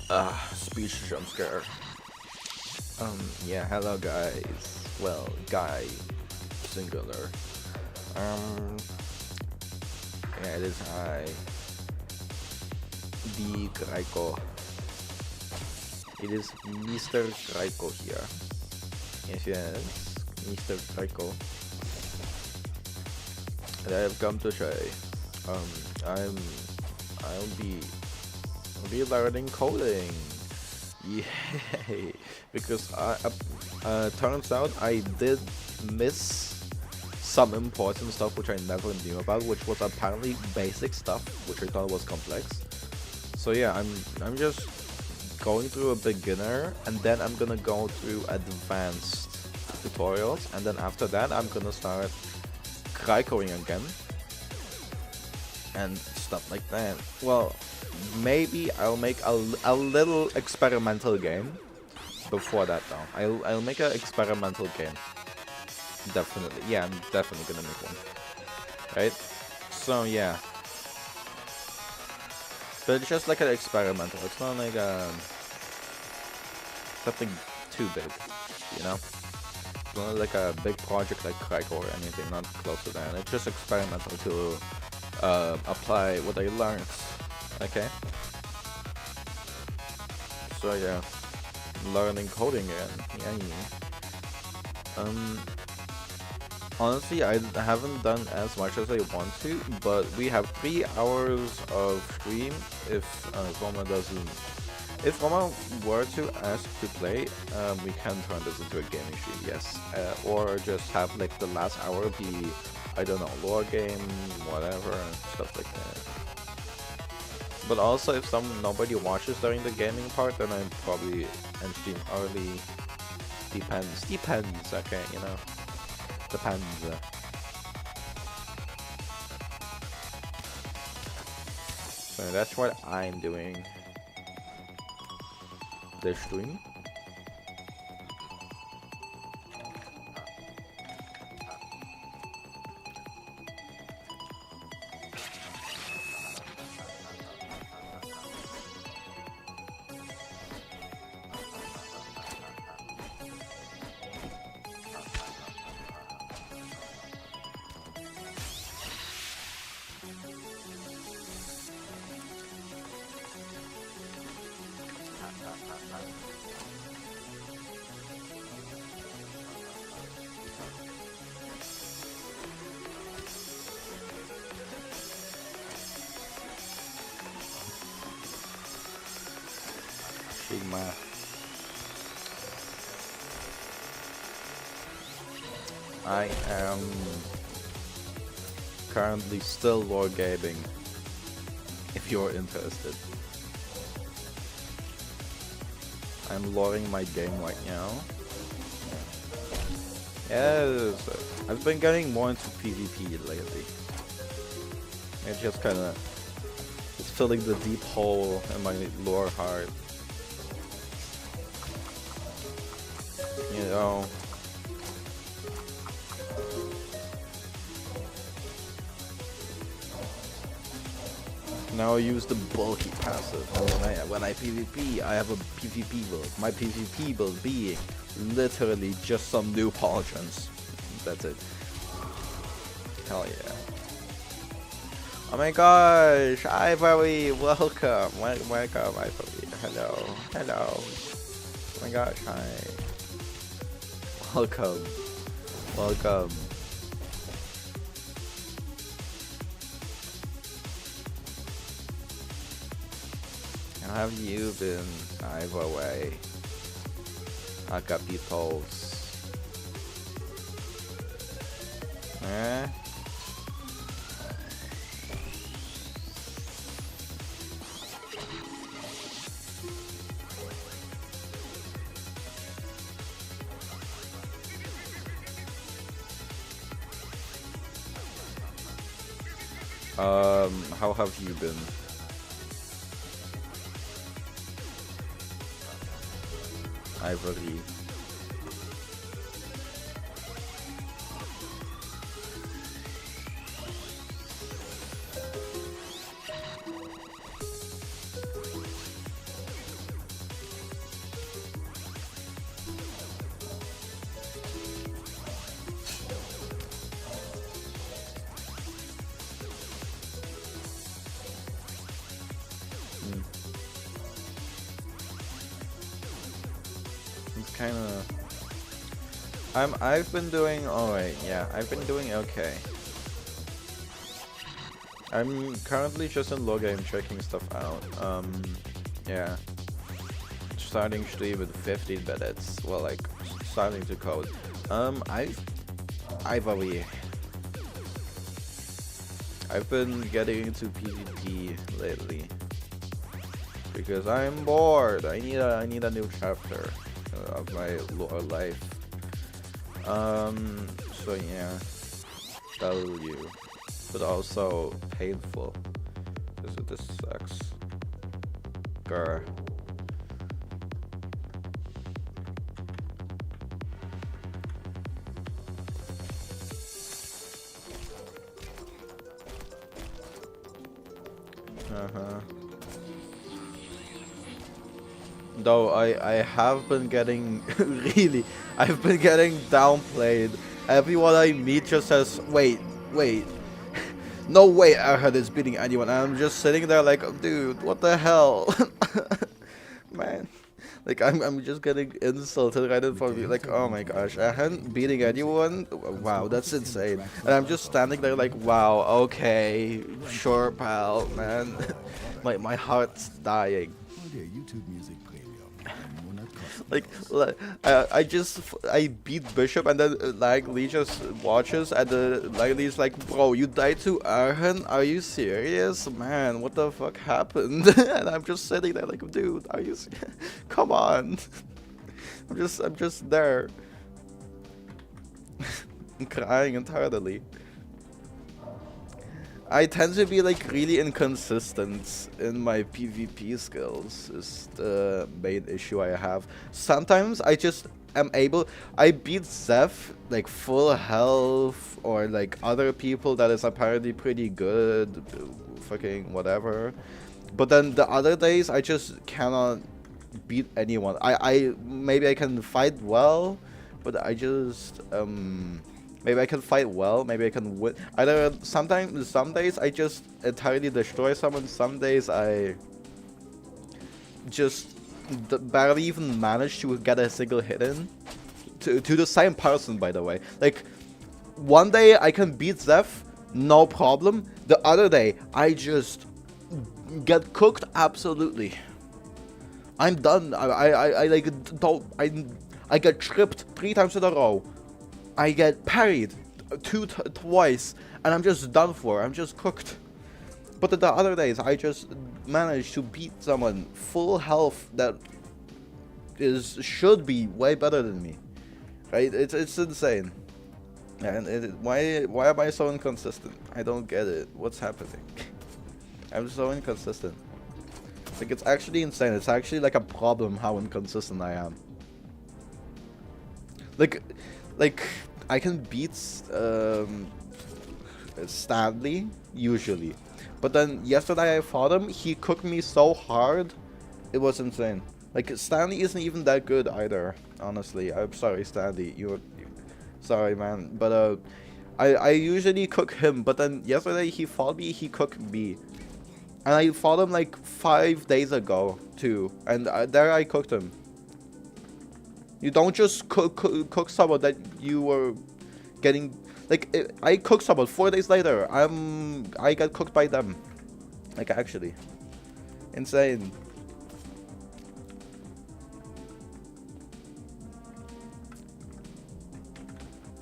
Speech jump scare. Yeah, hello guys. Well, guy, singular. Um, yeah, it is I, the Kryco. It is Mr. Kryco here. Yes, Mr. Kryco. And I have come to say, um, I'm, I'll be learning coding. Yay! Because turns out I did miss some important stuff which I never knew about, which was apparently basic stuff, which I thought was complex. So yeah, I'm just going through a beginner, and then I'm gonna go through advanced tutorials, and then after that I'm gonna start Krykoing again and stuff like that. Well, maybe I'll make a little experimental game before that though. I'll make an experimental game. Definitely. Yeah, I'm definitely gonna make one. Right? So yeah. But it's just like an experimental. It's not like something too big, you know? It's not like a big project like Kryko or anything, not close to that. It's just experimental to apply what I learned. Okay? So yeah. Learning coding again. Yeah. Honestly, I haven't done as much as I want to, but we have 3 hours of stream. If Roma doesn't, if Roma were to ask to play, we can turn this into a gaming stream, yes, or just have like the last hour be, I don't know, lore game, whatever, and stuff like that. But also, if nobody watches during the gaming part, then I'm probably end stream early. Depends. Okay, you know. Depends. So that's what I'm doing this stream. Sigma. I am currently still wargaming, if you're interested. I'm loring my game right now. Yes, I've been getting more into PvP lately. It just kinda, it's filling the deep hole in my lore heart. You know. Now I use the bulky passive. When I PvP, I have a PvP build. My PvP build being literally just some new polygens. That's it. Hell yeah. Oh my gosh, Ivory, welcome. Welcome, Ivory. Hello. Oh my gosh, hi. Welcome. How have you been, Ivory? Agapitos. Eh? How have you been? Ivory. kind of. I've been doing alright. Yeah, I've been doing okay. I'm currently just in low game checking stuff out. Yeah. Starting stream with 15 minutes. Well, like starting to code. I've been getting into PvP lately because I'm bored. I need a new chapter of my life. So yeah, W, but also painful because this sucks. Grr. Though I have been getting I've been getting downplayed. Everyone I meet just says, wait, no way Erhard is beating anyone, and I'm just sitting there like, dude, what the hell? Man. Like, I'm just getting insulted right in front of me. Like, oh my gosh, Erhard beating anyone? Wow, that's insane. And I'm just standing there like, wow, okay, sure, pal, man. my heart's dying. Like, I beat Bishop, and then Lee just watches, and Lee's like, bro, you died to Arhan? Are you serious? Man, what the fuck happened? And I'm just sitting there like, dude, are you come on. I'm just there. I'm crying entirely. I tend to be like really inconsistent in my PvP skills is the main issue I have. Sometimes I just am able, I beat Zeph like full health, or like other people that is apparently pretty good, fucking whatever. But then the other days I just cannot beat anyone. I maybe I can fight well, but I just maybe I can fight well, maybe I can win. Either some days I just entirely destroy someone, some days I just barely even manage to get a single hit in. To the same person, by the way. Like, one day I can beat Zeph, no problem. The other day, I just get cooked absolutely. I'm done. I get tripped 3 times in a row. I get parried twice, and I'm just done for. I'm just cooked. But the other days, I just managed to beat someone full health that should be way better than me. Right? It's insane. And why am I so inconsistent? I don't get it. What's happening? I'm so inconsistent. Like, it's actually insane. It's actually like a problem how inconsistent I am. Like I can beat Stanley usually, but then yesterday I fought him. He cooked me so hard, it was insane. Like, Stanley isn't even that good either. Honestly, I'm sorry, Stanley. Sorry, man. But I usually cook him. But then yesterday he fought me. He cooked me, and I fought him like 5 days ago too. And there I cooked him. You don't just cook someone that you were getting, like, I cooked someone 4 days later. I got cooked by them. Like, actually, insane.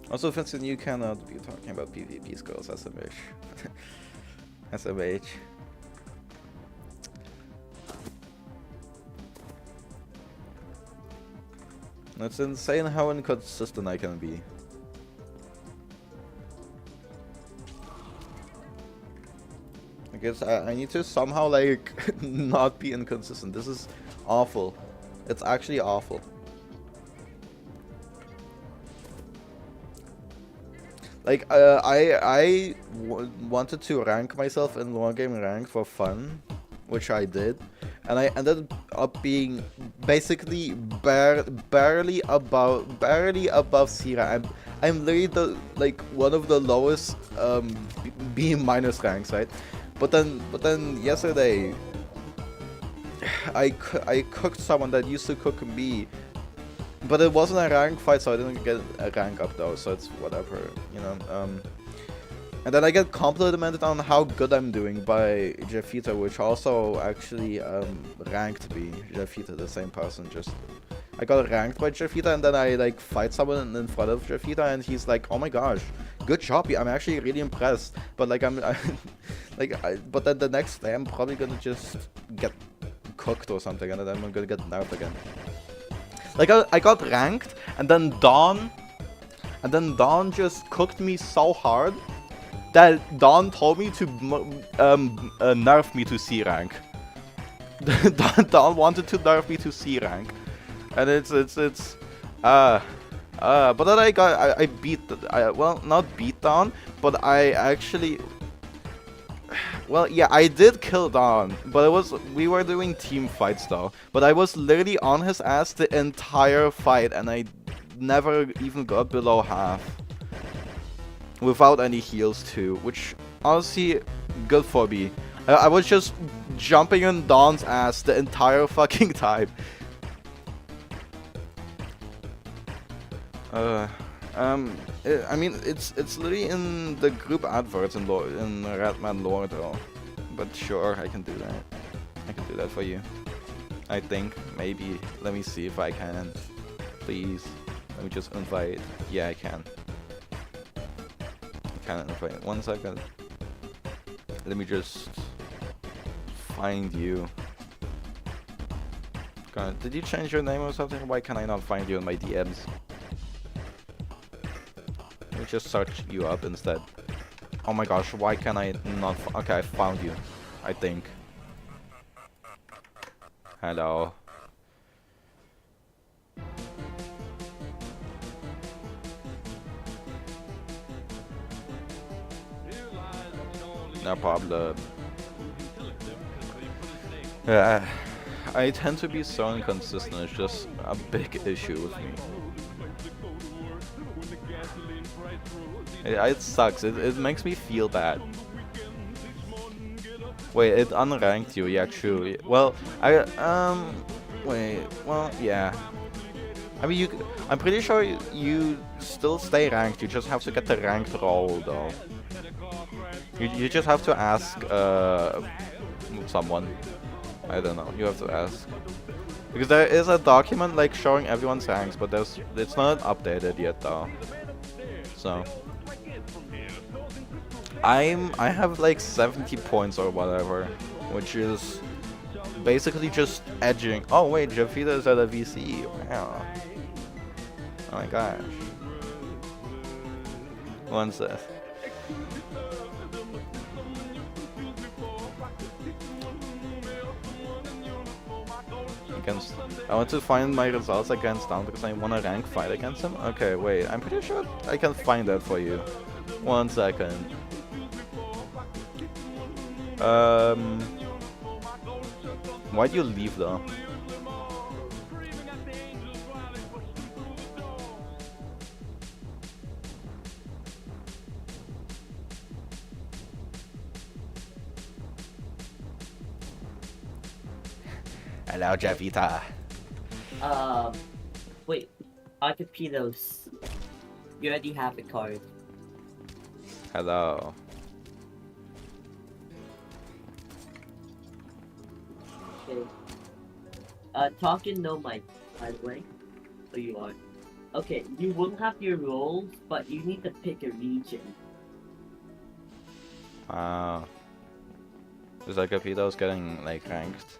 Also, Vincent, you cannot be talking about PvP skills, SMH. SMH. It's insane how inconsistent I can be. I guess I need to somehow, like, not be inconsistent. This is awful. It's actually awful. Like, I wanted to rank myself in long game rank for fun, which I did, and I ended up being basically barely above Sierra. I'm literally one of the lowest B- ranks, right? But then yesterday I cooked someone that used to cook me But it wasn't a rank fight, so I didn't get a rank up though, so it's whatever, you know. And then I get complimented on how good I'm doing by Jeffita, which also actually ranked me. Jeffita, the same person, just... I got ranked by Jeffita, and then I like fight someone in front of Jeffita, and he's like, "Oh my gosh, good job! I'm actually really impressed." But like but then the next day I'm probably gonna just get cooked or something, and then I'm gonna get nerfed again. Like I got ranked, and then Dawn just cooked me so hard that Dawn told me to nerf me to C rank. Dawn wanted to nerf me to C rank, and but then I beat, well, not beat Dawn, but I actually, well, yeah, I did kill Dawn, but we were doing team fights though, but I was literally on his ass the entire fight, and I never even got below half. Without any heals too, which honestly, good for me. I was just jumping on Dawn's ass the entire fucking time. I mean, it's literally in the group adverts in Redman lore though. But sure, I can do that. I can do that for you. I think, maybe. Let me see if I can. Please. Let me just invite. Yeah, I can. Can't invite. 1 second. Let me just find you. God, did you change your name or something? Why can I not find you in my DMs? Let me just search you up instead. Oh my gosh, why can I not? Okay, I found you. I think. Hello. No problem. Yeah, I tend to be so inconsistent. It's just a big issue with me. It sucks. It makes me feel bad. Wait, it unranked you. Yeah, true. Well, wait. Well, yeah. I mean, I'm pretty sure you still stay ranked. You just have to get the ranked role, though. You just have to ask someone. I don't know. You have to ask, because there is a document like showing everyone's ranks, but it's not updated yet though. So I have like 70 points or whatever, which is basically just edging. Oh wait, Jeffita is at a VC. Wow. Oh my gosh. What's this? I want to find my results against Down because I want a rank fight against him. Okay, wait, I'm pretty sure I can find that for you. 1 second. Why'd you leave though? Hello, Jeffita. Wait, Arcapinos. You already have the card. Hello. Okay. Talking no mic, by the way. So you are. Okay, you will have your roles, but you need to pick a region. Is like Arcapinos getting like ranked?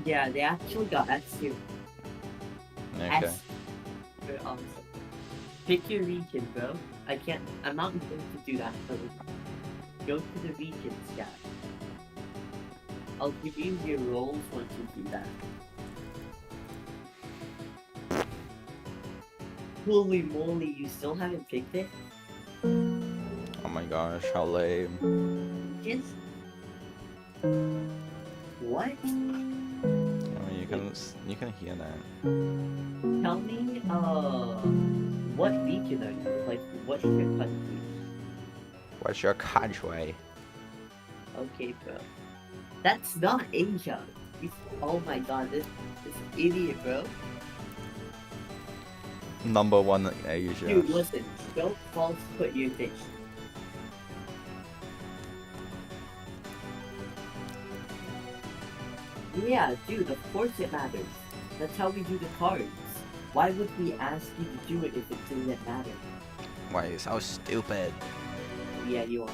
Yeah, they actually got S2. Okay. S. Very awesome. Pick your region, bro. I'm not going to do that, so go to the regions guy. I'll give you your roles once you do that. Holy moly, you still haven't picked it? Oh my gosh, how lame. Just... What? I mean, you can hear that. Tell me, what region are you? Like, what's your country? What's your country? Okay, bro. That's not Asia. Oh my god, this idiot, bro. number one in Asia. Dude, listen, don't false put your thing. Yeah, dude, of course it matters. That's how we do the cards. Why would we ask you to do it if it didn't matter? Why, so stupid. Yeah, you are.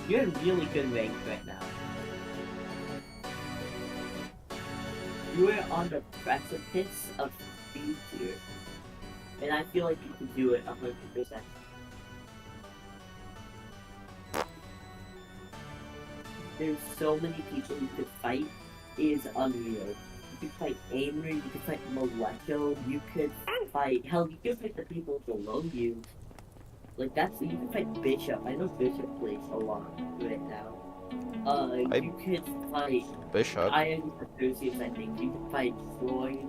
You're in really good rank right now. You are on the precipice of speed tier. And I feel like you can do it 100%. There's so many people you could fight. It is unreal. You could fight Aimer, you could fight Moleko, you could fight... Hell, you could fight the people below you. Like, that's... You could fight Bishop. I know Bishop plays a lot right now. You could fight... Bishop? Iron Associates, I think. You could fight Floyd.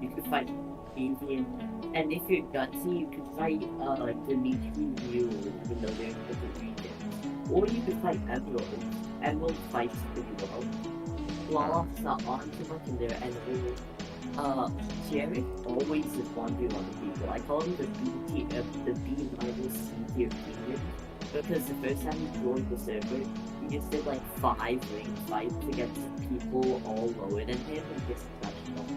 You could fight Avian. And if you're gutsy, you could fight, Dimitri Mule, even though they're in different regions. Or you could fight Emerald. Emerald fights pretty well. Flawless not on too much in there, and Jared always is 1v1 people. I call him the B minus C tier premium because the first time he joined the server, he just did like 5 ring fights against people all lower than him and just crushed them.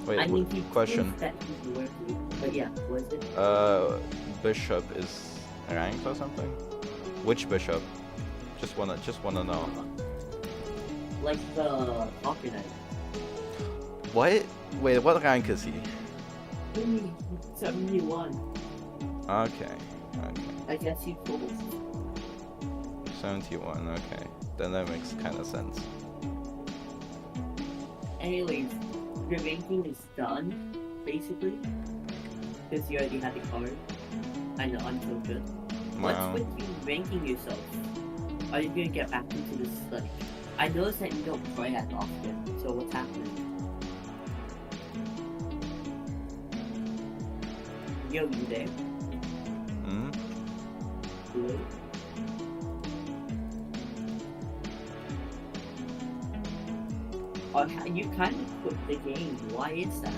Wait, I mean, he question. thinks that he's worthy, but yeah, was it? Bishop is ranked or something? Which bishop? Just wanna know. Like the Hawker Knight. What? Wait, what rank is he? 71. Okay. I guess he's cool. 71, okay. Then that makes kind of sense. Anyways, your ranking is done, basically. Because you already had the card. I know, I'm so good. Wow. What's with you ranking yourself? Are you gonna get back into this study? I noticed that you don't play as often, so what's happening? Yo, you there? Hmm? Hello? You kind of quit the game. Why is that?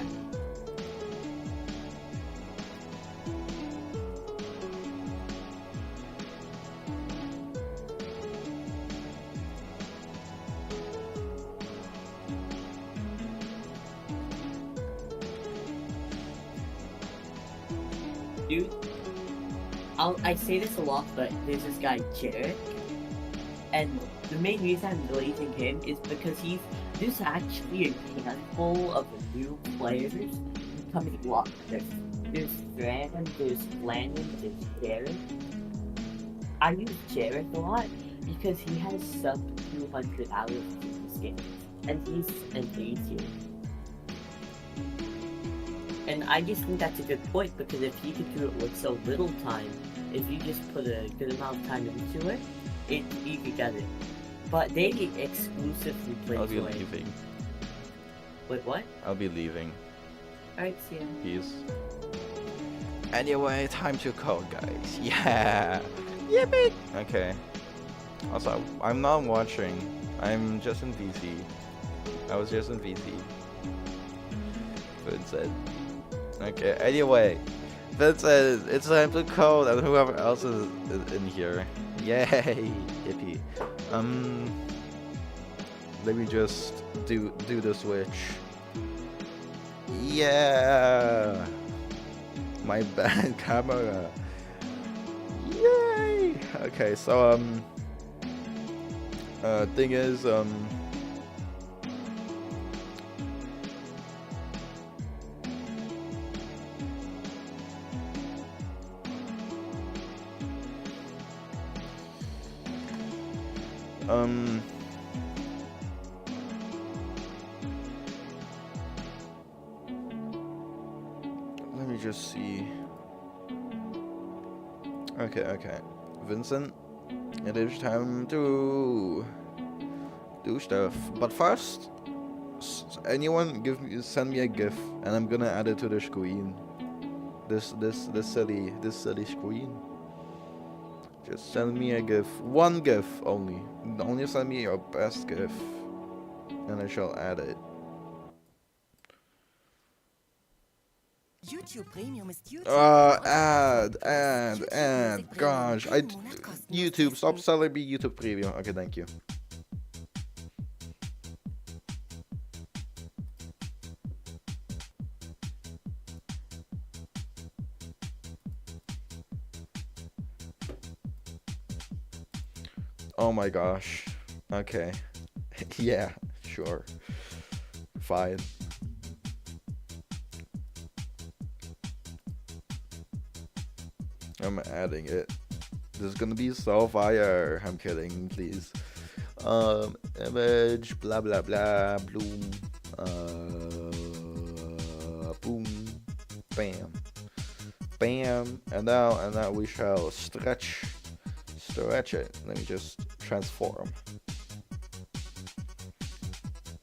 Dude, I say this a lot, but there's this guy, Jarek, and the main reason I'm deleting him is because there's actually a handful of new players becoming locked. There's Fran, there's Landon, there's Jarek. I use Jarek a lot because he has sub 200 hours in this game, and he's an A tier. And I just think that's a good point because if you could do it with so little time, if you just put a good amount of time into it, you could get it. But they exclusively play I'll be Joy. leaving. Wait, what? I'll be leaving. Alright, see ya. Peace. Anyway, time to code, guys. Yeah! Yippee! Okay. Also, I'm not watching. I'm just in VC. I was just in VC. Vincent. Okay, anyway. Vincent, it's time to code and whoever else is in here. Yay! Yippee. Let me just do the switch. Yeah! My bad camera. Yay! Okay, so thing is let me just see. Okay. Vincent, it is time to do stuff. But first, anyone send me a GIF, and I'm gonna add it to the screen. This silly screen. Just send me a GIF. One GIF only. Only send me your best GIF. And I shall add it. YouTube Premium ist YouTube. And gosh, YouTube, stop selling me YouTube Premium. Okay, thank you. Oh my gosh. Okay. Yeah, sure. Fine. I'm adding it. This is gonna be so fire. I'm kidding, please. Image, blah blah blah, bloom, boom, bam, bam, and now we shall stretch it. Let me just transform.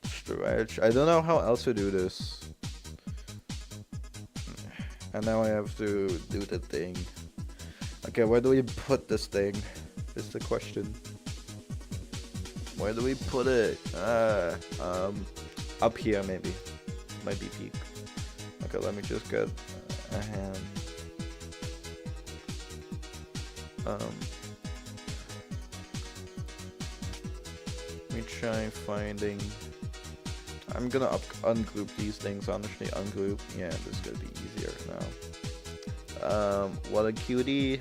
Stretch. I don't know how else to do this. And now I have to do the thing. Okay, where do we put this thing? Is the question. Where do we put it? Up here maybe. Might be peak. Okay, let me just get a hand. Let me try finding. I'm gonna ungroup these things, honestly. Ungroup. Yeah, this is gonna be easier now. What a cutie.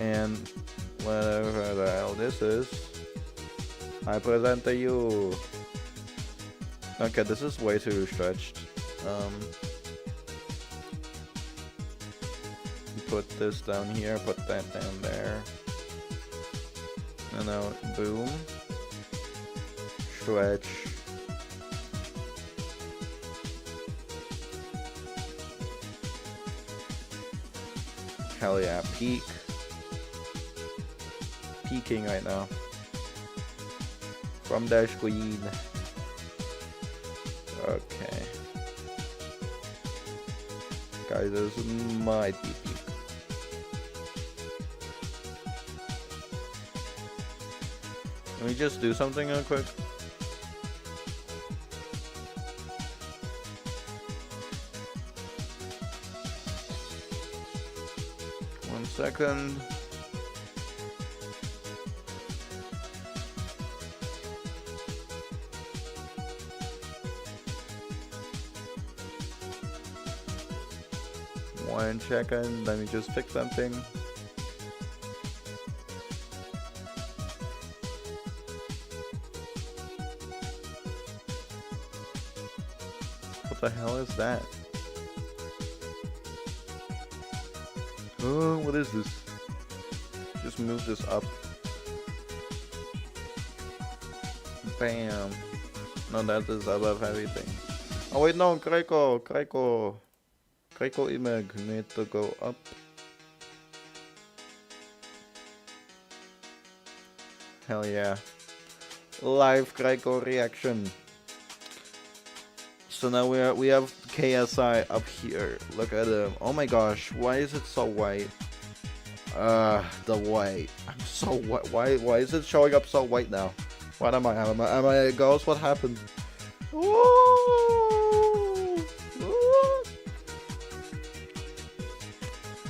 And whatever the hell this is, I present to you. Okay, this is way too stretched. Put this down here, put that down there. And now, boom. Stretch. Hell yeah, peak. Peaking right now. From the screen. Okay. Guys, this might be peak. Can we just do something real quick? One second. One second, let me just fix something. What the hell is that? Oh, what is this? Just move this up. Bam. No, that is above everything. Oh wait, no, Kryco image need to go up. Hell yeah. Live Kryco reaction. So now we have KSI up here. Look at him. Oh my gosh, why is it so white? The white. I'm so white. Why is it showing up so white now? What am I? Am I a ghost? What happened? Ooh. Ooh.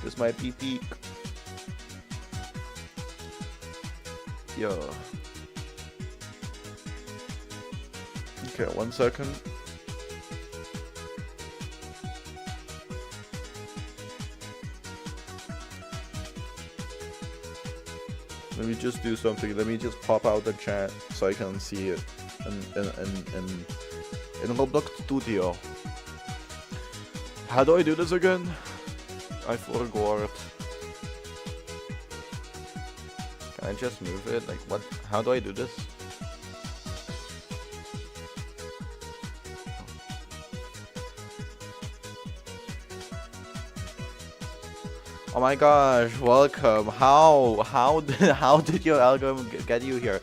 This might be peak. Yo. Okay, 1 second. Let me just do something. Let me just pop out the chat so I can see it in Roblox Studio. How do I do this again? I forgot. Can I just move it? Like what? How do I do this? Oh my gosh, welcome. How did your algorithm get you here?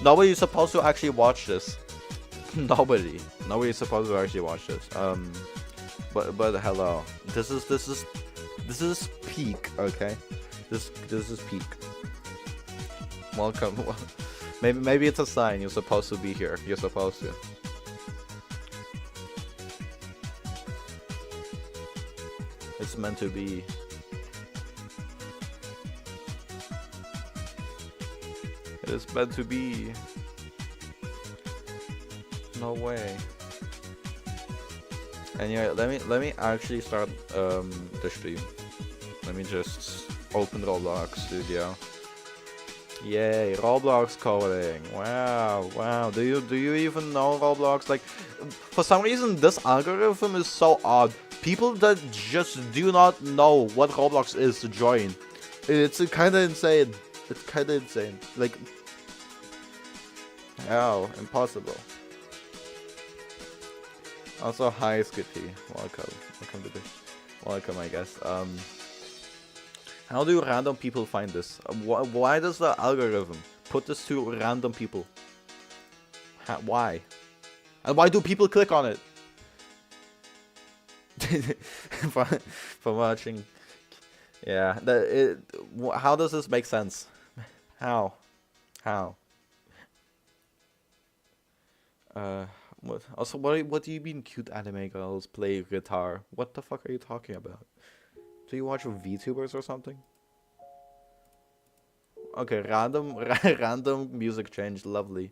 Nobody's supposed to actually watch this. Nobody's supposed to actually watch this. But hello. This is peak, okay? This is peak. Welcome. Maybe it's a sign you're supposed to be here. You're supposed to. It's meant to be. It's meant to be. No way. Anyway, let me actually start the stream. Let me just open Roblox Studio. Yay, Roblox coding. Wow. Do you even know Roblox? Like, for some reason this algorithm is so odd. People that just do not know what Roblox is to join. It's kind of insane. It's kind of insane. Like, how? Impossible. Also, hi Skitty. Welcome to this. Welcome, I guess. How do random people find this? Why does the algorithm put this to random people? Why? And why do people click on it? for watching. Yeah. How does this make sense? How? What? Also, what do you mean cute anime girls play guitar? What the fuck are you talking about? Do you watch VTubers or something? Okay, random music change, lovely.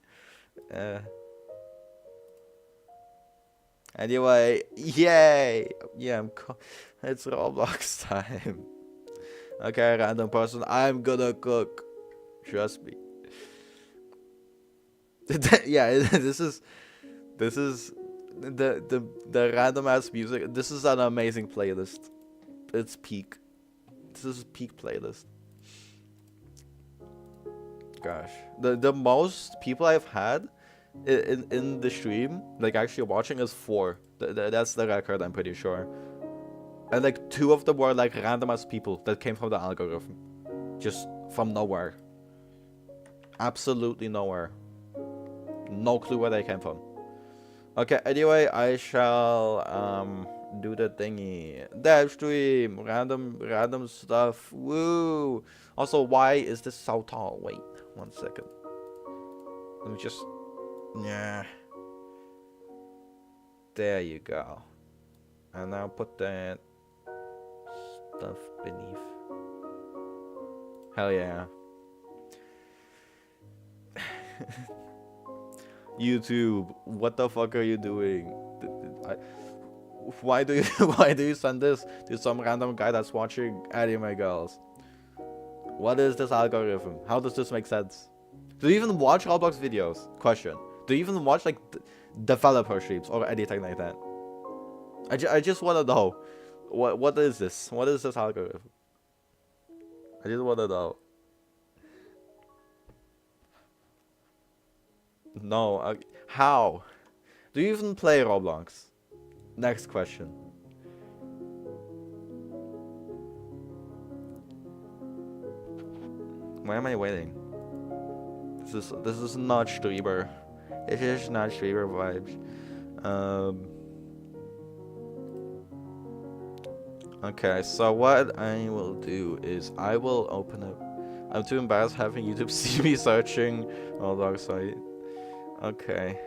Anyway, yay! Yeah, it's Roblox time. Okay, random person, I'm gonna cook. Trust me. Yeah, this is the random ass music. This is an amazing playlist. It's peak. This is peak playlist. Gosh, the most people I've had in the stream, like actually watching, is 4. That's the record, I'm pretty sure. And like 2 of them were like random ass people that came from the algorithm, just from nowhere. Absolutely nowhere. No clue where they came from. Okay, anyway, I shall do the thingy. Dev stream, random stuff. Woo! Also, why is this so tall? Wait, 1 second. Let me just, yeah. There you go. And now put that stuff beneath. Hell yeah. YouTube, what the fuck are you doing? Why do you send this to some random guy that's watching anime girls? What is this algorithm? How does this make sense? Do you even watch Roblox videos? Question. Do you even watch like developer streams or anything like that? I just want to know. What is this? What is this algorithm? I just want to know. No, how? Do you even play Roblox? Next question. Why am I waiting? This is not streamer. It is not streamer vibes. Okay, so what I will do is I will open up. I'm too embarrassed having YouTube see me searching Roblox site. Okay.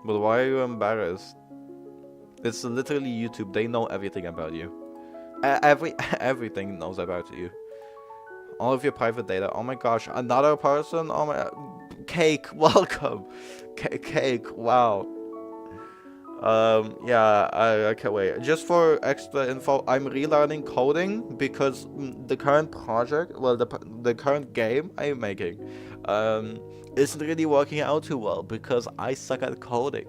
But why are you embarrassed? It's literally YouTube. They know everything about you. Everything knows about you. All of your private data. Oh my gosh, another person. Oh my, Cake. Welcome, Cake. Wow. Yeah. Okay. Wait. Just for extra info, I'm relearning coding because the current project, well, the current game I'm making, isn't really working out too well because I suck at coding.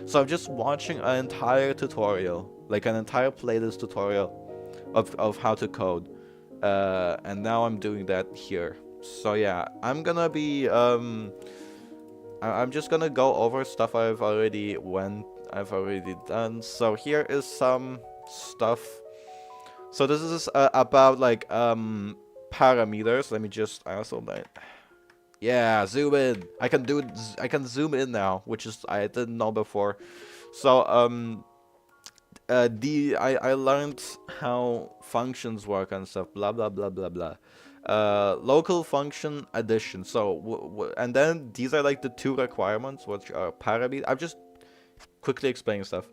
So I'm just watching an entire tutorial, like an entire playlist tutorial of how to code. And now I'm doing that here. So yeah, I'm gonna be I'm just gonna go over stuff I've already done. So here is some stuff. So this is about like parameters. Let me just, I also might, yeah, zoom in. I can zoom in now, which is I didn't know before. So I learned how functions work and stuff. Blah blah blah blah blah. Local function addition. So and then these are like the two requirements, which are parameter. I'm just quickly explaining stuff.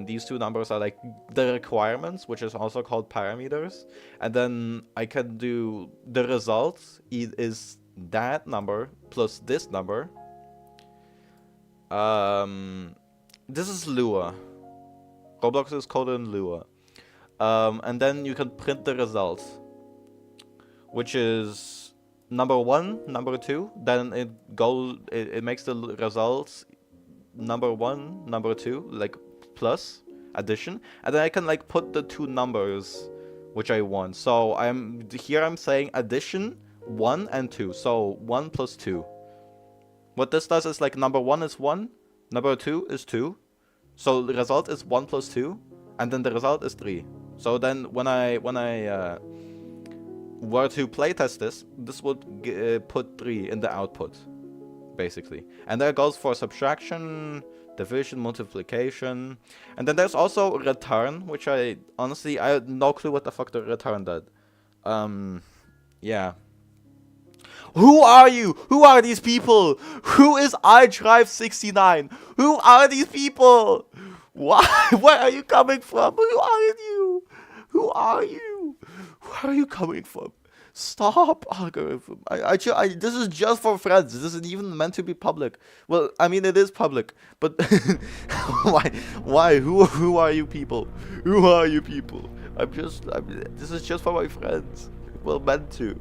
These two numbers are like the requirements, which is also called parameters. And then I can do the result is that number plus this number. This is Lua. Roblox is coded in Lua. And then you can print the result, which is number 1, number 2. Then it makes the results number 1, number 2, like plus addition, and then I can like put the two numbers which I want. So I'm saying addition 1 and 2. So 1 plus 2. What this does is like number 1 is 1, number 2 is 2. So the result is 1 plus 2, and then the result is 3. So then when I were to playtest this would put 3 in the output, basically. And that goes for subtraction, division, multiplication, and then there's also return, which I have no clue what the fuck the return did. Yeah. Who are you? Who are these people? Who is iDrive69? Who are these people? Why? Where are you coming from? Who are you? Who are you? Where are you coming from? Stop, algorithm. This is just for friends. This isn't even meant to be public. Well, I mean, it is public, but why? Who are you people? Who are you people? This is just for my friends. Well, meant to.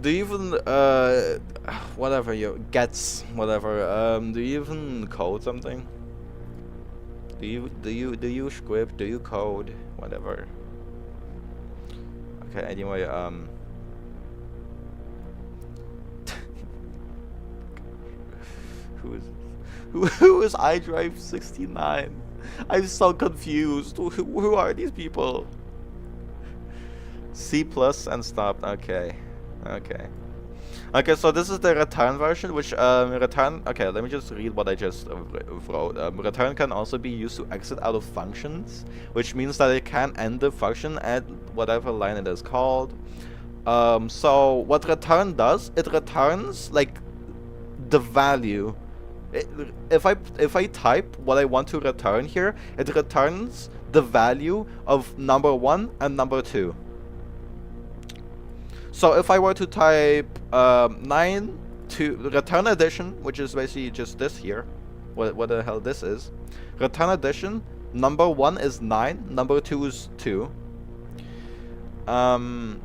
Do you even whatever you gets whatever do you even code something? Do you script? Do you code? Whatever. Okay, anyway, who is iDrive69? I'm so confused. Who are these people? C plus and stopped. Okay. Okay, so this is the return version, which return. Okay, let me just read what I just wrote. Return can also be used to exit out of functions, which means that it can end the function at whatever line it is called. So what return does, it returns like the value. If I type what I want to return here, it returns the value of number 1 and number 2. So if I were to type 9 to return addition, which is basically just this here, what the hell this is, return addition, number 1 is 9, number 2 is 2, and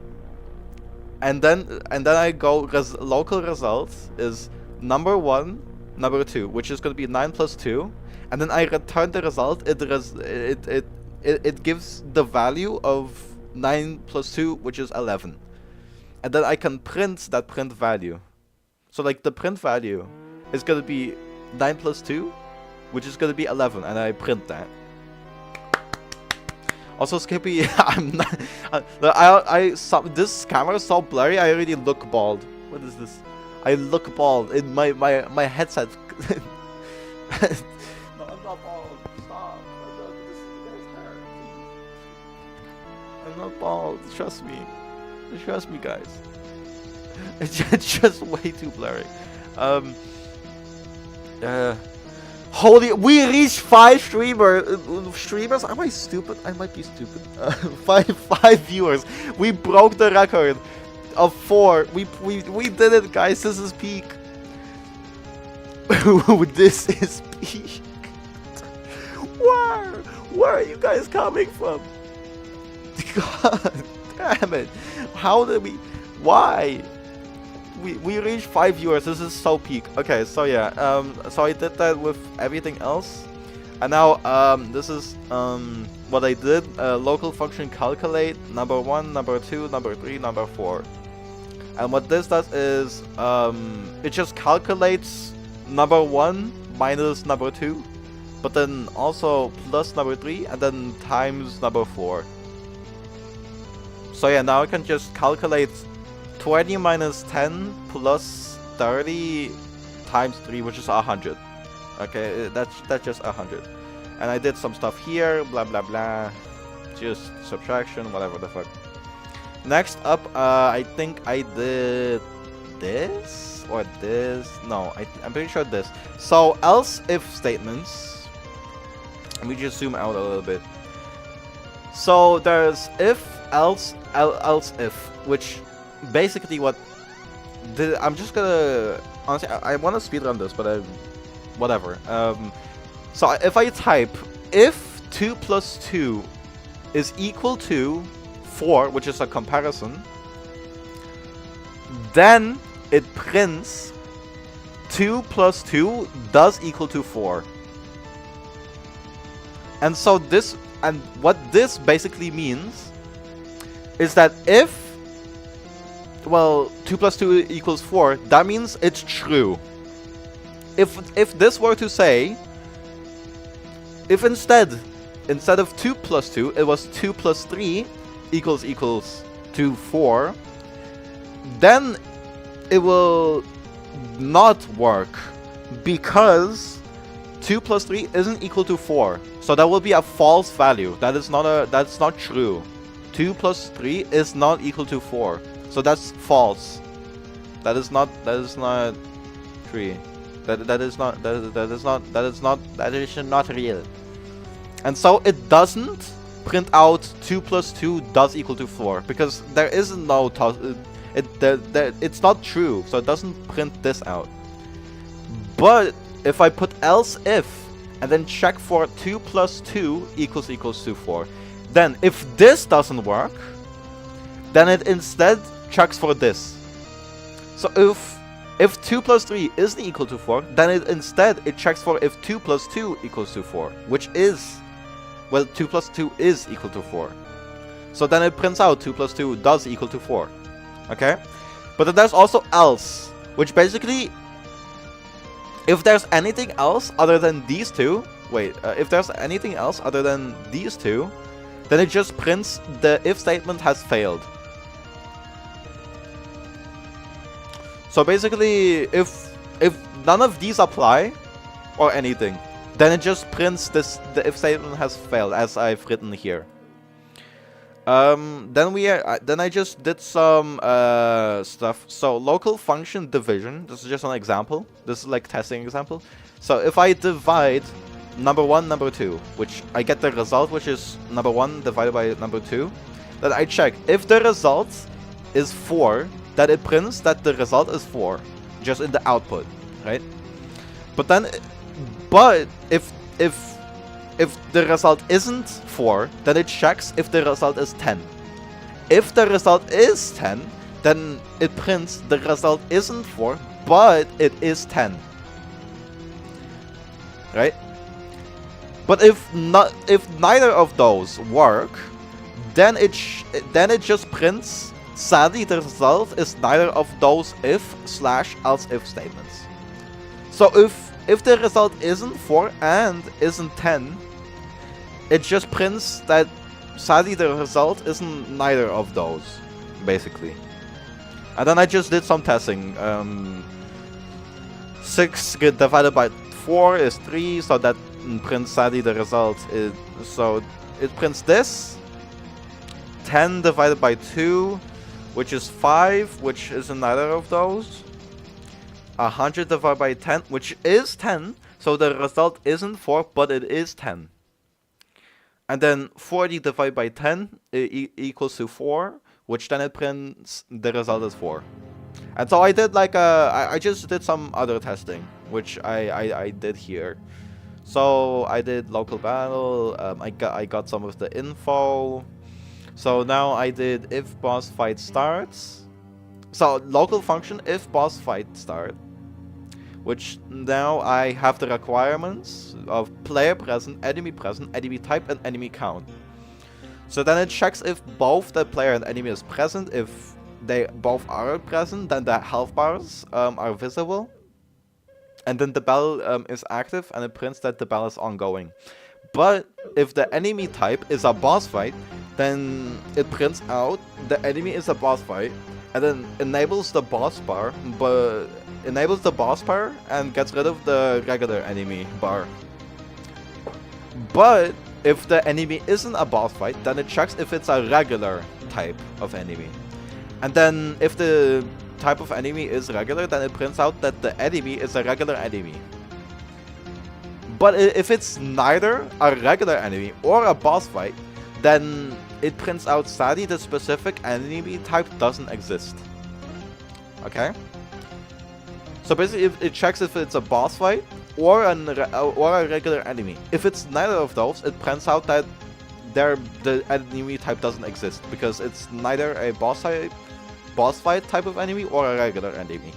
then I go local results is number 1, number 2, which is going to be 9 plus 2, and then I return the result. It gives the value of 9 plus 2, which is 11. And then I can print that print value. So like the print value is going to be 9 plus 2, which is going to be 11, and I print that. Also, Skippy, I'm not. This camera is so blurry. I already look bald. What is this? I look bald in my headset. No, I'm not bald. Stop. I'm not bald. Trust me. Trust me, guys. It's just way too blurry. Holy, we reached 5 streamers. Am I stupid? I might be stupid. 5 viewers. We broke the record of 4. We did it, guys. This is peak. This is peak. Where are you guys coming from? God damn it. How did we... Why? We reached 5 viewers. This is so peak. Okay, so yeah. So I did that with everything else. And now this is what I did. Local function calculate number 1, number 2, number 3, number 4. And what this does is it just calculates number 1 minus number 2, but then also plus number 3 and then times number 4. So yeah, now I can just calculate 20 minus 10 plus 30 times 3, which is 100. Okay, that's just 100. And I did some stuff here, blah blah blah. Just subtraction, whatever the fuck. Next up, I think I did this or this. No, I'm pretty sure this. So else if statements. Let me just zoom out a little bit. So there's if, else, else if, which basically what I'm just gonna honestly I want to speedrun this, but whatever. So if I type if 2 plus 2 is equal to 4, which is a comparison, then it prints 2 plus 2 does equal to 4. And so this, and what this basically means is that if, well, 2 plus 2 equals 4, that means it's true. If this were to say, if instead of 2 plus 2, it was 2 plus 3 equals to 4, then it will not work because 2 plus 3 isn't equal to 4. So that will be a false value. That's not true. 2 plus 3 is not equal to 4. So that's false. That is not 3. That is not real. And so it doesn't print out 2 plus 2 does equal to 4 because there is no it's not true, so it doesn't print this out. But if I put else if and then check for 2 plus 2 equals to 4, then if this doesn't work, then it instead checks for this. So if 2 plus 3 isn't equal to 4, then it checks for if 2 plus 2 equals to 4, which is, well, 2 plus 2 is equal to 4. So then it prints out 2 plus 2 does equal to 4. Okay? But then there's also else, which basically, if there's anything else other than these two, if there's anything else other than these two, then it just prints the if statement has failed. So basically, if none of these apply, or anything, then it just prints the if statement has failed, as I've written here. Then I just did some stuff. So local function division. This is just an example. This is like testing example. So if I divide number 1, number 2, which I get the result, which is number 1 divided by number 2, then I check if the result is 4, that it prints that the result is 4, just in the output, right? But if the result isn't 4, then it checks if the result is 10. If the result is 10, then it prints the result isn't 4, but it is 10. Right? But if neither of those work, then it just prints, sadly the result is neither of those if/else if statements. So if the result isn't 4 and isn't 10, it just prints that sadly the result isn't neither of those, basically. And then I just did some testing. 6 divided by 4 is 3, so that prints sadly the result is, so it prints this. 10 divided by 2, which is 5, which is neither of those. 100 divided by 10, which is 10, so the result isn't 4, but it is 10. And then 40 divided by 10 equals to 4, which then it prints the result as 4. And so I did like I just did some other testing, which I did here. So I did local battle, I got some of the info. So now I did if boss fight starts. So local function if boss fight start, which now I have the requirements of player present, enemy type, and enemy count. So then it checks if both the player and enemy is present. If they both are present, then the health bars are visible. And then the bell is active, and it prints that the bell is ongoing. But if the enemy type is a boss fight, then it prints out the enemy is a boss fight, and then enables the boss bar, but enables the boss bar and gets rid of the regular enemy bar. But if the enemy isn't a boss fight, then it checks if it's a regular type of enemy. And then if the type of enemy is regular, then it prints out that the enemy is a regular enemy. But if it's neither a regular enemy or a boss fight, then it prints out sadly the specific enemy type doesn't exist. Okay? So basically it checks if it's a boss fight or a regular enemy. If it's neither of those, it prints out that the enemy type doesn't exist because it's neither a boss fight type of enemy or a regular enemy.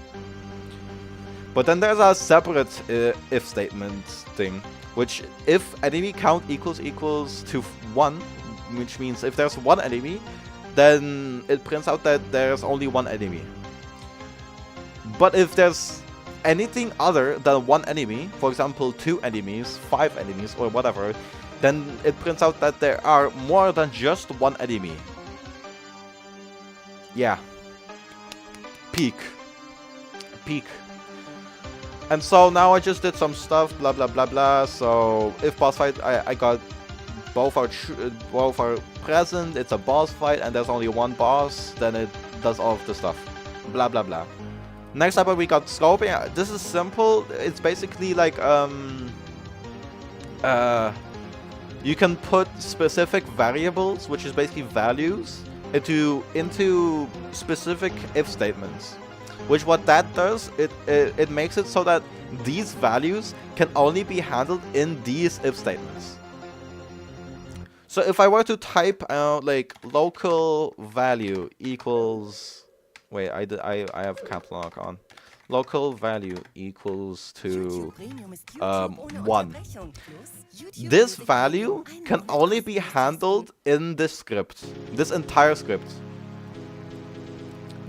But then there's a separate if statement thing, which if enemy count equals to 1, which means if there's one enemy, then it prints out that there's only one enemy. But if there's anything other than one enemy, for example 2 enemies, 5 enemies, or whatever, then it prints out that there are more than just one enemy. Yeah. Peak. And so now I just did some stuff, blah blah blah blah. So if boss fight, I got both are present, it's a boss fight, and there's only one boss, then it does all of the stuff. Blah blah blah. Next up we got scoping. This is simple. It's basically like you can put specific variables, which is basically values, into specific if statements. Which what that does, it makes it so that these values can only be handled in these if statements. So if I were to type out like local value equals, wait, I have caps lock on. Local value equals to 1. This value can only be handled in this script, this entire script.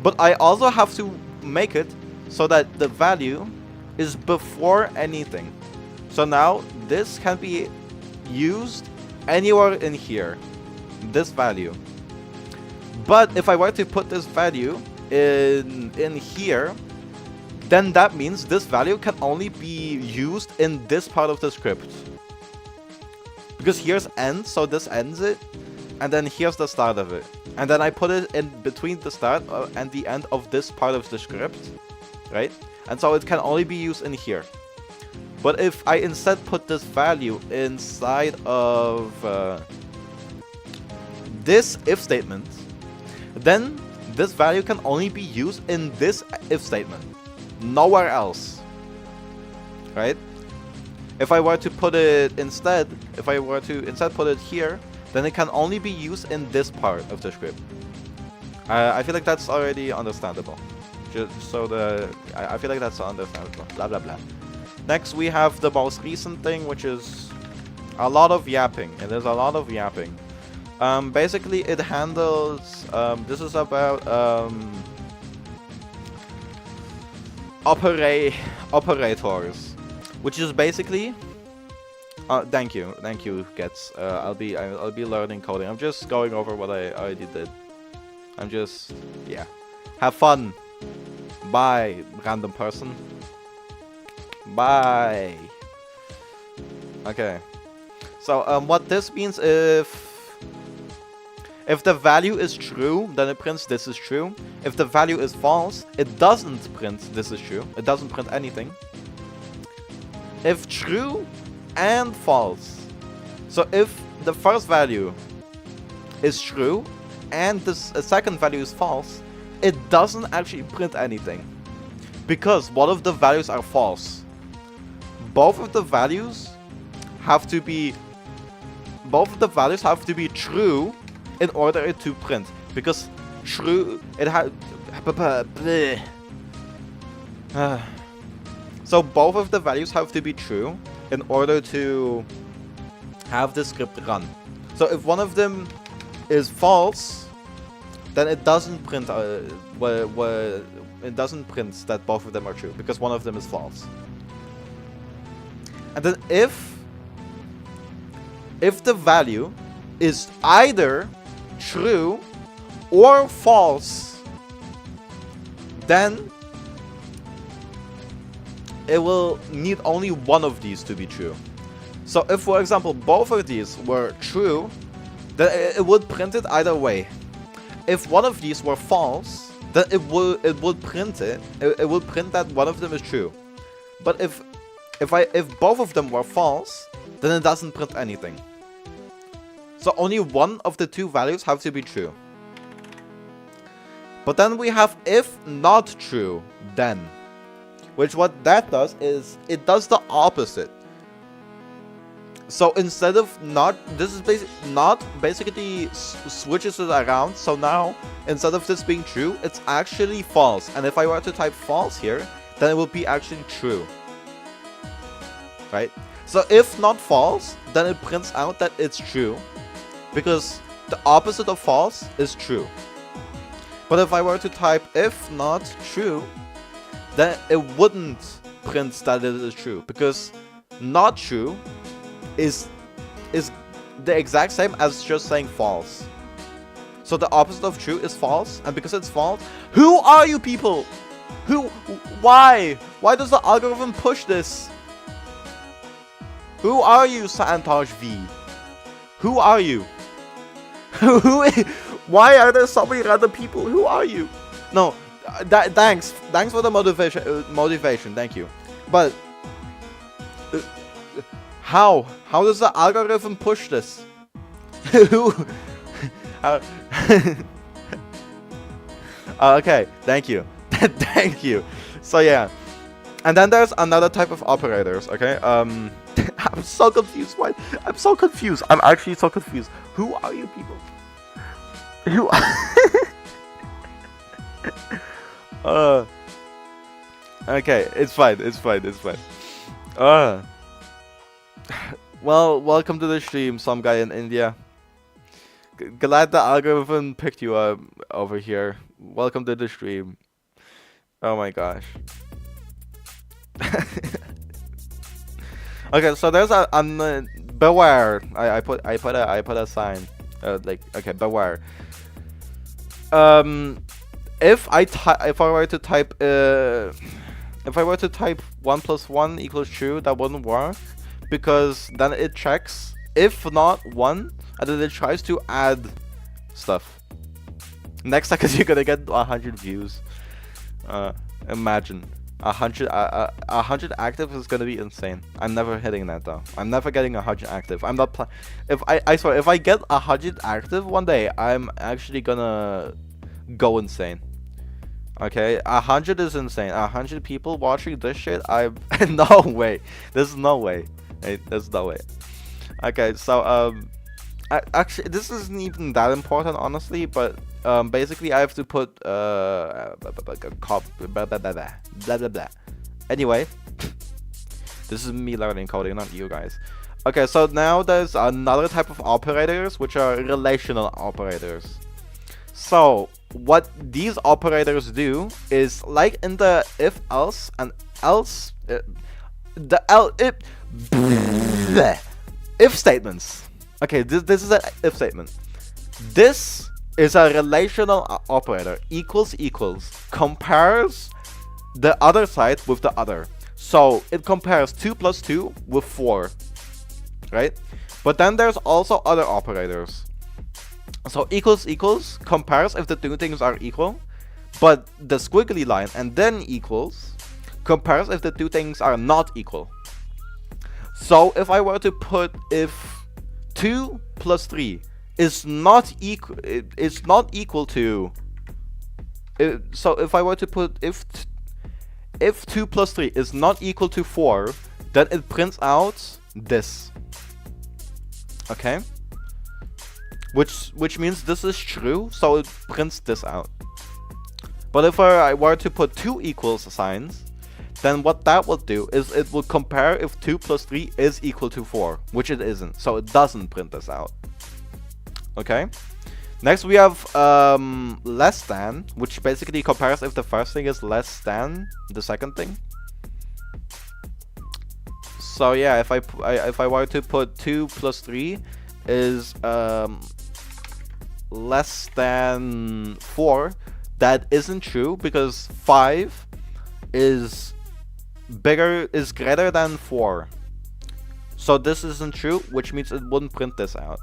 But I also have to make it so that the value is before anything. So now this can be used anywhere in here, this value. But if I were to put this value in here, then that means this value can only be used in this part of the script. Because here's end, so this ends it, and then here's the start of it. And then I put it in between the start and the end of this part of the script, right? And so it can only be used in here. But if I instead put this value inside of this if statement, then this value can only be used in this if statement, nowhere else, right? If I were to put it instead, put it here, then it can only be used in this part of the script. I feel like that's already understandable. I feel like that's understandable. Blah blah blah. Next we have the most recent thing, which is a lot of yapping. And there's a lot of yapping. Basically it handles, this is about operators, which is basically thank you Gets. I'll be learning coding. I'm just going over what I already did. I'm just, yeah, have fun. Bye, random person. Bye. Okay, so what this means, if the value is true, then it prints this is true. If the value is false, it doesn't print this is true. It doesn't print anything. If true and false. So if the first value is true and this second value is false, it doesn't actually print anything because one of the values are false. Both of the values have to be true in order to print, because true it has so both of the values have to be true in order to have the script run. So if one of them is false, then it doesn't print it doesn't print that both of them are true because one of them is false. And then if the value is either true or false, then it will need only one of these to be true. So if, for example, both of these were true, then it would print it either way. If one of these were false, then it would print it. It would print that one of them is true. But if both of them were false, then it doesn't print anything. So only one of the two values have to be true. But then we have if not true, then. Which what that does is, it does the opposite. So instead of not, this is basically switches it around. So now, instead of this being true, it's actually false. And if I were to type false here, then it will be actually true. Right? So if not false, then it prints out that it's true. Because the opposite of false is true. But if I were to type if not true, then it wouldn't print that it is true. Because not true is the exact same as just saying false. So the opposite of true is false, and because it's false, who are you people? Why does the algorithm push this? Who are you, Santosh V? Who are you? Why are there so many random people? Who are you? No, thanks for the motivation, thank you. But how does the algorithm push this? Okay, thank you. Thank you. So yeah, and then there's another type of operators. Okay, I'm so confused. Why? I'm so confused. I'm actually so confused. Who are you people? Who? Okay, it's fine. Well, welcome to the stream, some guy in India. Glad the algorithm picked you up over here. Welcome to the stream. Oh my gosh. Okay, so there's a beware. I put a sign. Like, okay, beware. If I were to type 1 + 1 = true, that wouldn't work, because then it checks if not 1, and then it tries to add stuff. Next second you're gonna get 100 views. Imagine 100 active is gonna be insane. I'm never hitting that though. I'm never getting 100 active. I'm not. I swear, if I get 100 active one day, I'm actually gonna go insane. Okay, 100 is insane. 100 people watching this shit. No way. There's no way. Hey, there's no way. Okay, so actually, this isn't even that important, honestly. But basically, I have to put blah blah blah. Anyway, this is me learning coding, not you guys. Okay, so now there's another type of operators, which are relational operators. So what these operators do is, like in the if else and else, if statements. Okay, this is an if statement. This is a relational operator. Equals compares the other side with the other. So it compares 2 + 2 with 4, right? But then there's also other operators. So equals compares if the two things are equal, but the squiggly line and then equals compares if the two things are not equal. So if I were to put if 2 + 3 is not equal, it's not equal to. So if I were to put if 2 + 3 is not equal to 4, then it prints out this. Okay. Which means this is true, so it prints this out. But if I were to put 2 equals signs, then what that will do is it will compare if 2 + 3 is equal to 4, which it isn't, so it doesn't print this out. Okay. Next we have less than, which basically compares if the first thing is less than the second thing. So yeah, if I were to put 2 + 3 is less than 4, that isn't true because 5 is greater than 4. So this isn't true, which means it wouldn't print this out.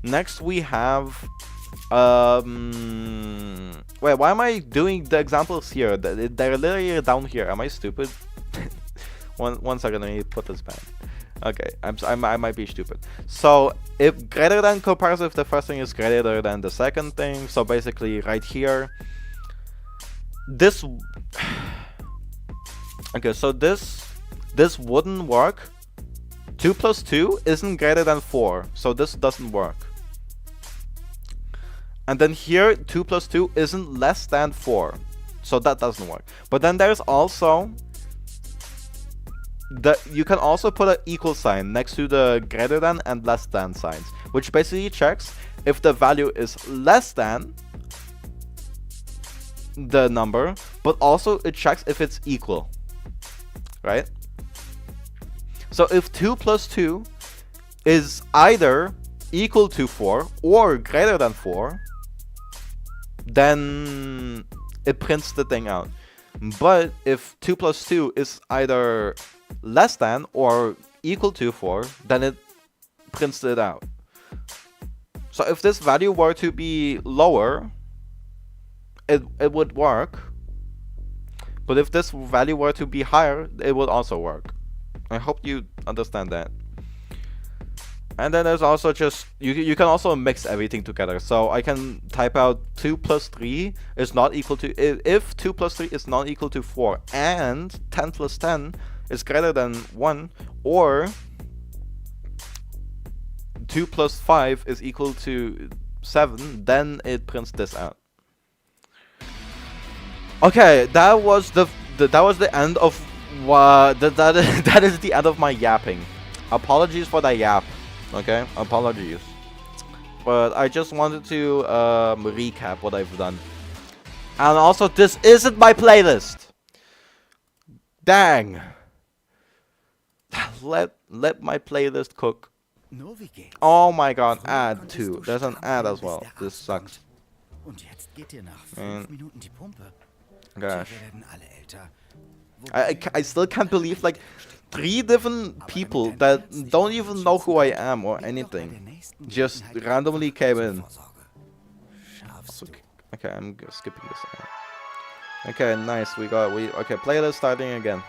Next we have wait, why am I doing the examples here? They're literally down here. Am I stupid? one second, let me put this back. Okay, I might be stupid. So if greater than compares if the first thing is greater than the second thing. So basically right here, this okay, so this wouldn't work. 2 plus 2 isn't greater than 4, so this doesn't work. And then here 2 plus 2 isn't less than 4, so that doesn't work. But then there's also you can also put an equal sign next to the greater than and less than signs, which basically checks if the value is less than the number, but also it checks if it's equal, right? So if 2 plus 2 is either equal to 4 or greater than 4, then it prints the thing out. But if 2 plus 2 is either less than or equal to 4, then it prints it out. So if this value were to be lower, it would work. But if this value were to be higher, it would also work. I hope you understand that. And then there's also just, you can also mix everything together. So I can type out 2 plus 3 is not equal to, if 2 plus 3 is not equal to 4 and 10 plus 10 is greater than 1, or 2 plus 5 is equal to 7, then it prints this out. Okay, that was the end of that is the end of my yapping. Apologies for that yap. Okay, apologies. But I just wanted to recap what I've done. And also, this isn't my playlist. Dang. Let my playlist cook. Oh my god, ad too. There's an ad as well. This sucks. Gosh. I still can't believe like 3 different people that don't even know who I am or anything just randomly came in. Okay, I'm skipping this out. Okay, nice. Okay, playlist starting again.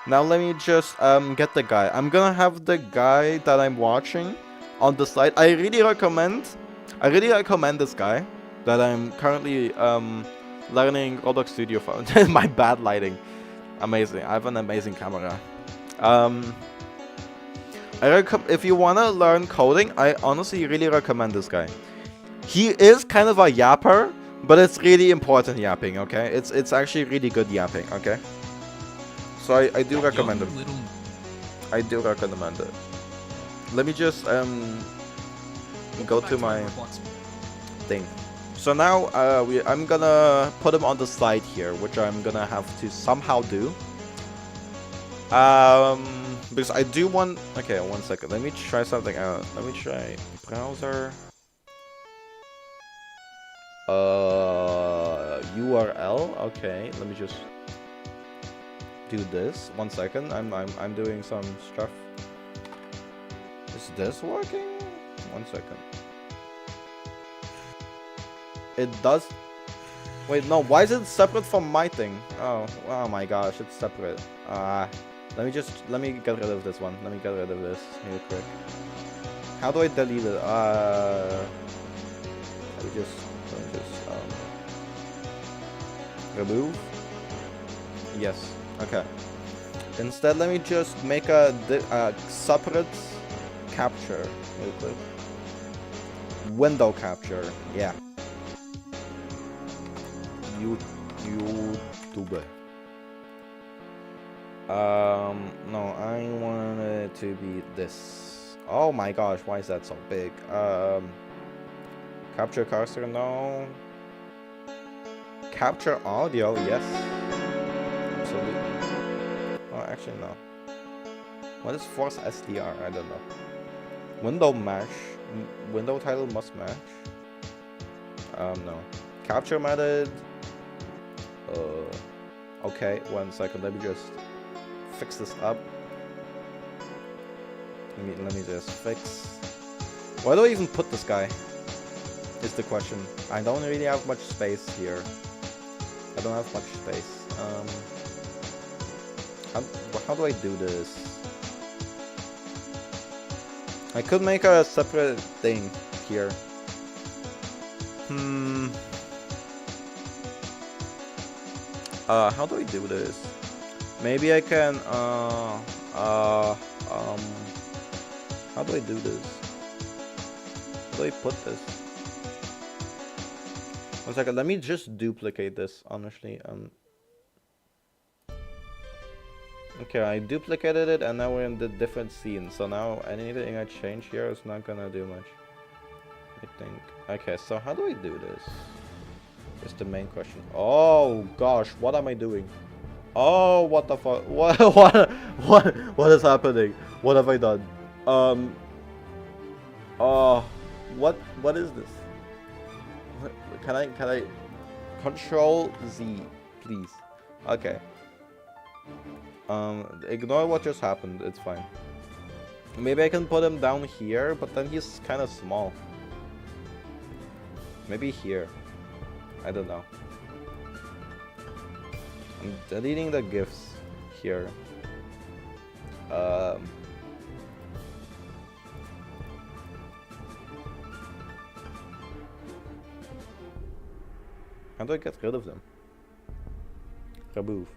Now let me just get the guy. I'm gonna have the guy that I'm watching on the slide. I really recommend this guy that I'm currently learning Roblox Studio for. My bad lighting. Amazing. I have an amazing camera. If you wanna learn coding, I honestly really recommend this guy. He is kind of a yapper, but it's really important yapping, okay? It's actually really good yapping, okay? So I do recommend him. I do recommend it. Let me just go to my thing. So now I'm gonna put him on the slide here, which I'm gonna have to somehow do. Because I do want. Okay, 1 second. Let me try something out. Let me try browser. URL. Okay, let me just do this. 1 second. I'm doing some stuff. Is this working? 1 second. It does. Wait, no. Why is it separate from my thing? Oh my gosh, it's separate. Let me get rid of this one. Let me get rid of this real quick. How do I delete it? Let me just remove. Yes. Okay. Instead, let me just make a separate capture real quick. Window capture. Yeah. YouTube. No, I want it to be this. Oh my gosh, why is that so big? Capture cursor, no. Capture audio, yes. Absolutely. Oh, actually, no. What is force SDR? I don't know. Window match. Window title must match. No. Capture method. Okay, 1 second. Let me just fix this up. Let me just fix. Why do I even put this guy? Is the question. I don't really have much space here. I don't have much space. How do I do this? I could make a separate thing here. How do I do this? Maybe I can, how do I do this? How do I put this? 1 second, let me just duplicate this, honestly. Okay, I duplicated it and now we're in the different scene. So now anything I change here is not gonna do much, I think. Okay, so how do I do this? Is the main question. Oh gosh, what am I doing? Oh, what the fuck? What is happening? What have I done? What is this? Can I Control Z, please? Okay. Ignore what just happened. It's fine. Maybe I can put him down here, but then he's kind of small. Maybe here. I don't know. I'm deleting the GIFs here. How do I get rid of them? Remove.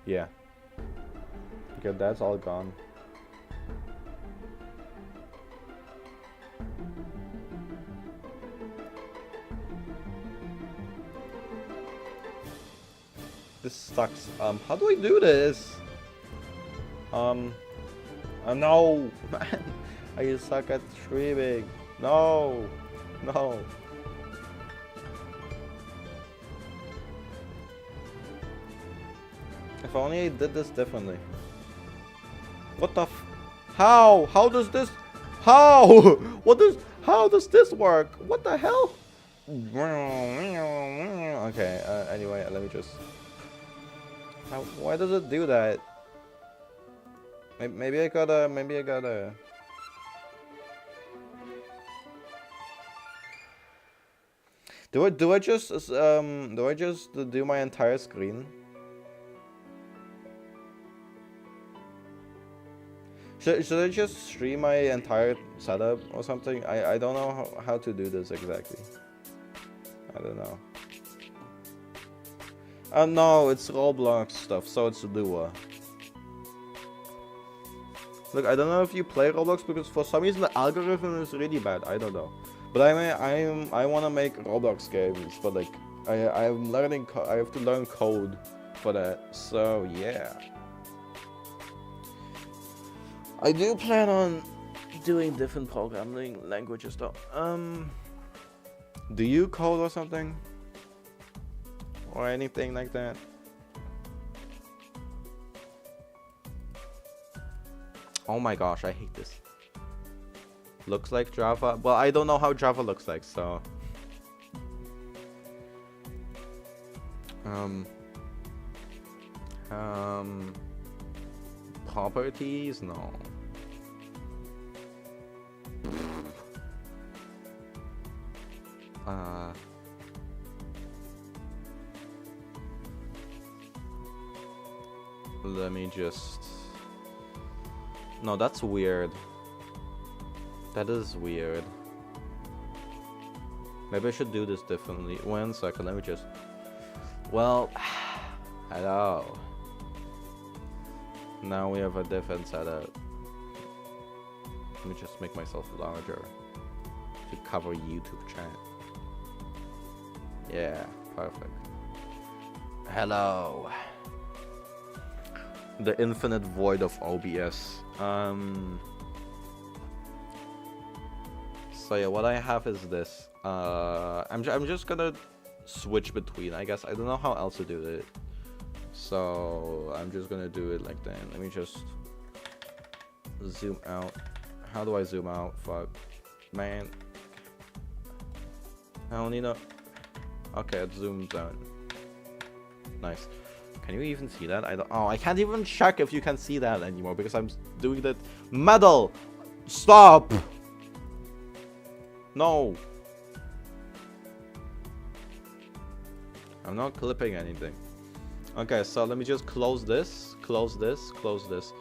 Yeah. Okay, that's all gone. This sucks. How do I do this? No, man. I suck at streaming. No. If only I did this differently. What the How? How does this? How? How does this work? What the hell? Okay, anyway, let me just... Why does it do that? Maybe I gotta... Do I just do my entire screen? Should I just stream my entire setup or something? I don't know how to do this exactly. I don't know. No, it's Roblox stuff, so it's Lua. Look, I don't know if you play Roblox because for some reason the algorithm is really bad. I don't know. But I want to make Roblox games, but like I'm learning. I have to learn code for that. So yeah. I do plan on doing different programming languages though. Do you code or something? Or anything like that? Oh my gosh, I hate this. Looks like Java. Well, I don't know how Java looks like, so... Properties? No. Let me just... No, that's weird. That is weird. Maybe I should do this differently. 1 second, let me just... Well... Hello. Now we have a different setup. Let me just make myself larger to cover YouTube chat. Yeah, perfect. Hello. The infinite void of OBS. So yeah, what I have is this. I'm just gonna switch between, I guess. I don't know how else to do it. So I'm just gonna do it like that. Let me just zoom out. How do I zoom out? Fuck, man. I don't need a... Okay, it zoomed down. Nice. Can you even see that? I don't. Oh, I can't even check if you can see that anymore because I'm doing that. Metal! Stop! No! I'm not clipping anything. Okay, so let me just close this, close this, close this.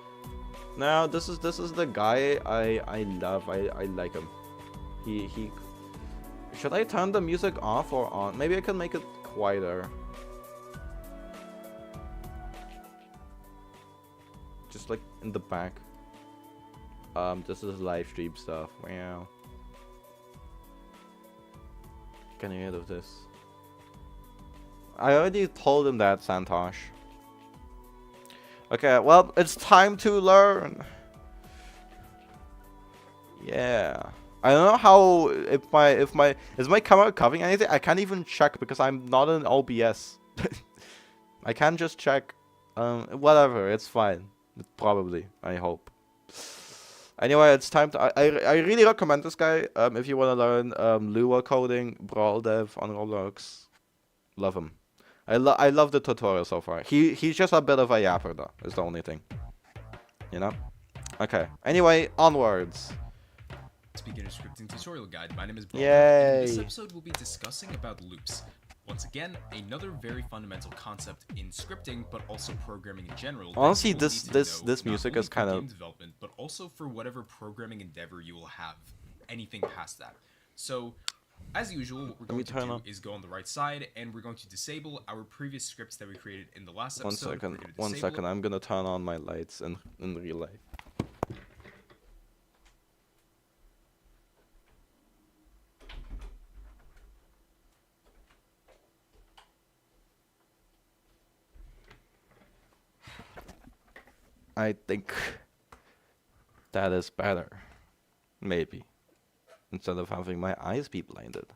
Now this is the guy I love. I like him. He. Should I turn the music off or on? Maybe I can make it quieter. Just like in the back. This is live stream stuff. Wow. Getting rid of this. I already told him that, Santosh. Okay, well, it's time to learn. Yeah. I don't know how if my is my camera covering anything? I can't even check because I'm not in OBS. I can't just check. Whatever, it's fine. Probably, I hope. Anyway, it's time to. I really recommend this guy. If you want to learn Lua coding, Brawl Dev on Roblox, love him. I love the tutorial so far. He's just a bit of a yapper though. Is the only thing. You know. Okay. Anyway, onwards. Beginner scripting tutorial guide. My name is Brawl. Yay! In this episode, we'll be discussing about loops. Once again, another very fundamental concept in scripting, but also programming in general. Honestly, this music is kind of game development, but also for whatever programming endeavor you will have, anything past that. So, as usual, what we're going to do is go on the right side, and we're going to disable our previous scripts that we created in the last episode. One second. I'm gonna turn on my lights in real life. I think that is better. Maybe. Instead of having my eyes be blinded.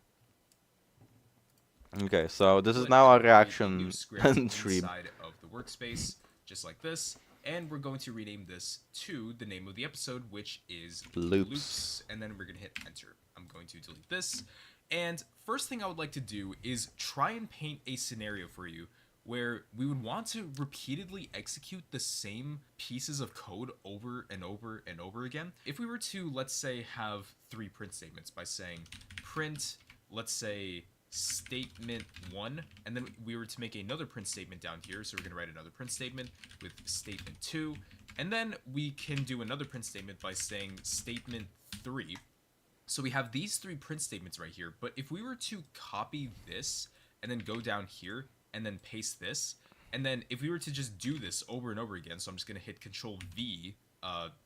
Okay, so this is now a reaction stream. Inside of the workspace, just like this. And we're going to rename this to the name of the episode, which is Loops. And then we're going to hit enter. I'm going to delete this. And first thing I would like to do is try and paint a scenario for you where we would want to repeatedly execute the same pieces of code over and over and over again. If we were to, let's say, have 3 print statements by saying print, let's say, statement 1, and then we were to make another print statement down here, so we're going to write another print statement with statement 2, and then we can do another print statement by saying statement 3. So we have these 3 print statements right here, but if we were to copy this and then go down here and then paste this, and then if we were to just do this over and over again, so I'm just going to hit Control V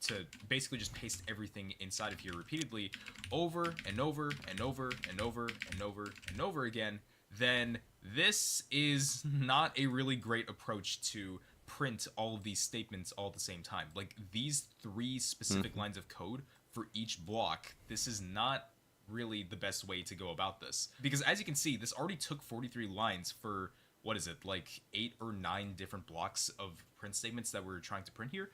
to basically just paste everything inside of here repeatedly over and over and over and over and over and over again, then this is not a really great approach to print all of these statements all at the same time. Like these 3 specific lines of code for each block, this is not really the best way to go about this. Because as you can see, this already took 43 lines for, what is it, like 8 or 9 different blocks of print statements that we're trying to print here.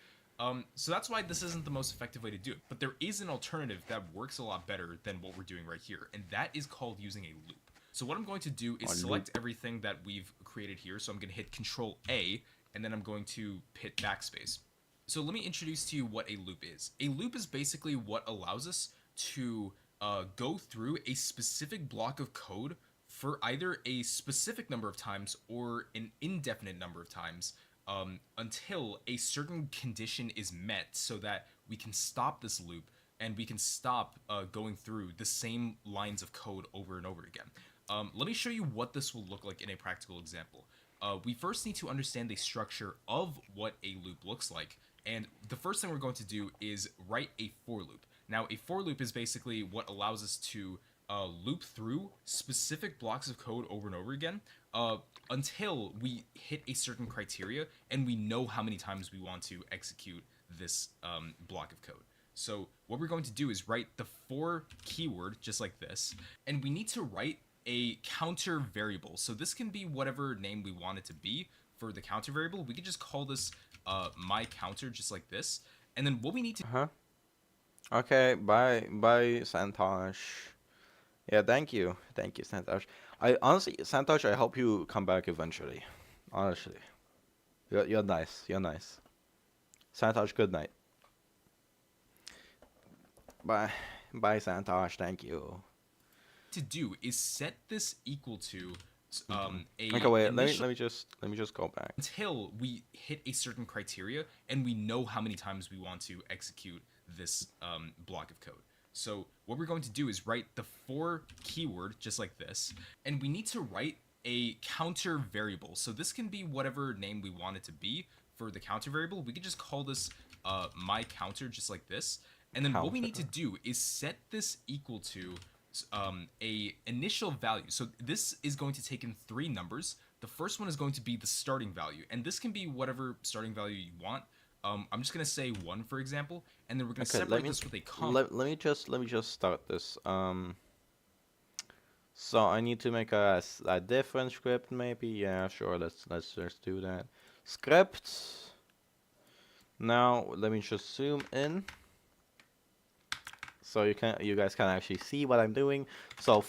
So that's why this isn't the most effective way to do it. But there is an alternative that works a lot better than what we're doing right here, and that is called using a loop. So what I'm going to do is select everything that we've created here. So I'm going to hit Control A, and then I'm going to hit backspace. So let me introduce to you what a loop is. A loop is basically what allows us to go through a specific block of code for either a specific number of times or an indefinite number of times until a certain condition is met, so that we can stop this loop and we can stop going through the same lines of code over and over again. Let me show you what this will look like in a practical example. We first need to understand the structure of what a loop looks like, and the first thing we're going to do is write a for loop. Now, a for loop is basically what allows us to loop through specific blocks of code over and over again until we hit a certain criteria and we know how many times we want to execute this block of code. So what we're going to do is write the for keyword just like this, and we need to write a counter variable. So this can be whatever name we want it to be for the counter variable. We could just call this my counter just like this, and then what we need to Okay, bye Santosh. Yeah, thank you, Santosh. I honestly, Santosh, I hope you come back eventually. Honestly, you're nice. You're nice. Santosh, good night. Bye, bye, Santosh. Thank you. To do is set this equal to Okay, a wait. initial Let me just go back. until we hit a certain criteria and we know how many times we want to execute this block of code. So what we're going to do is write the for keyword just like this, and we need to write a counter variable. So this can be whatever name we want it to be for the counter variable. We could just call this my counter just like this. And then what we need to do is set this equal to a initial value. So this is going to take in 3 numbers. The first one is going to be the starting value, and this can be whatever starting value you want. I'm just gonna say 1, for example, and then we're gonna separate this with a comma. Let me just start this. So I need to make a different script, maybe. Yeah, sure. Let's just do that. Script. Now let me just zoom in, so you guys can actually see what I'm doing. So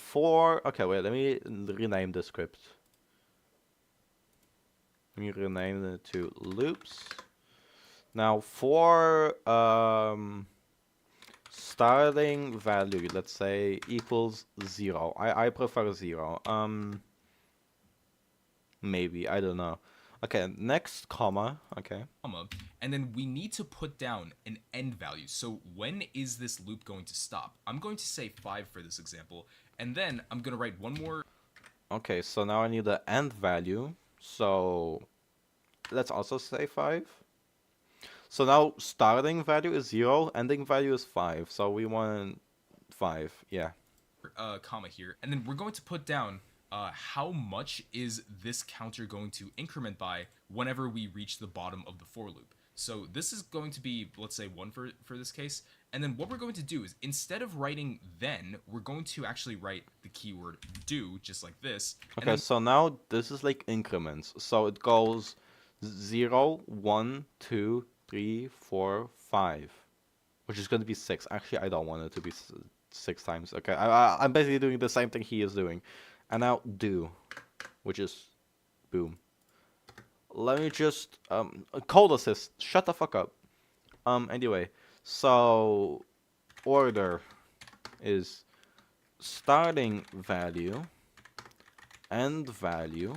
okay, wait. Let me rename the script. Let me rename it to loops. Now for starting value, let's say equals 0. I prefer 0. Maybe, I don't know. Okay, next comma. Okay. Comma, and then we need to put down an end value. So when is this loop going to stop? I'm going to say 5 for this example, and then I'm going to write one more. Okay, so now I need the end value. So let's also say 5. So now starting value is 0, ending value is 5. So we want 5, yeah. Comma here, and then we're going to put down how much is this counter going to increment by whenever we reach the bottom of the for loop. So this is going to be, let's say, 1 for this case. And then what we're going to do is, instead of writing then, we're going to actually write the keyword do, just like this. Okay, so now this is like increments. So it goes 0, 1, 2, 3, 4, 5, which is going to be 6. Actually, I don't want it to be 6 times. Okay, I'm basically doing the same thing he is doing. And now do, which is boom. Let me just code assist. Shut the fuck up. Anyway, so order is starting value, end value,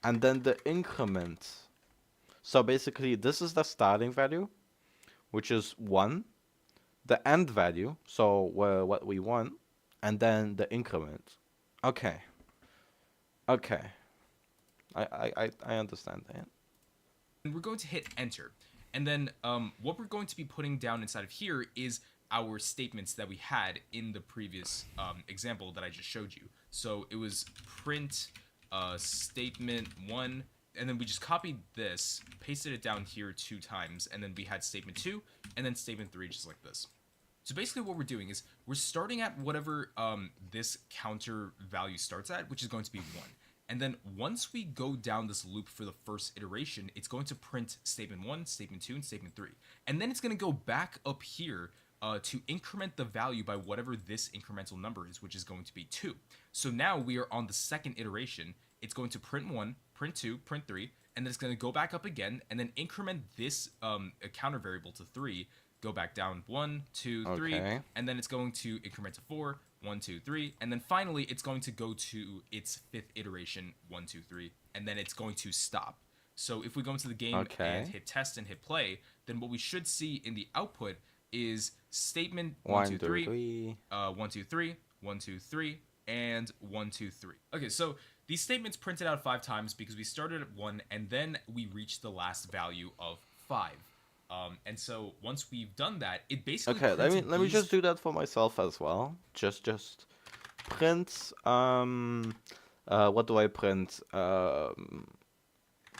and then the increment. So basically, this is the starting value, which is 1, the end value, so what we want, and then the increment. Okay. Okay. I understand that. And we're going to hit enter. And then what we're going to be putting down inside of here is our statements that we had in the previous example that I just showed you. So it was print statement 1, and then we just copied this, pasted it down here 2 times, and then we had statement 2, and then statement 3 just like this. So basically what we're doing is we're starting at whatever this counter value starts at, which is going to be 1. And then once we go down this loop for the first iteration, it's going to print statement 1, statement 2, and statement 3. And then it's going to go back up here to increment the value by whatever this incremental number is, which is going to be 2. So now we are on the second iteration. It's going to print 1, print 2, print 3, and then it's going to go back up again, and then increment this counter variable to 3, go back down 1, 2, 3, and then it's going to increment to 4, 1, 2, 3, and then finally it's going to go to its 5th iteration, 1, 2, 3, and then it's going to stop. So if we go into the game and hit test and hit play, then what we should see in the output is statement 1, 2, 3, 1, 2, 3, 1, 2, 3, and 1, 2, 3. Okay, so these statements printed out 5 times because we started at 1 and then we reached the last value of 5. And so once we've done that, it basically let me just do that for myself as well. Just print what do I print?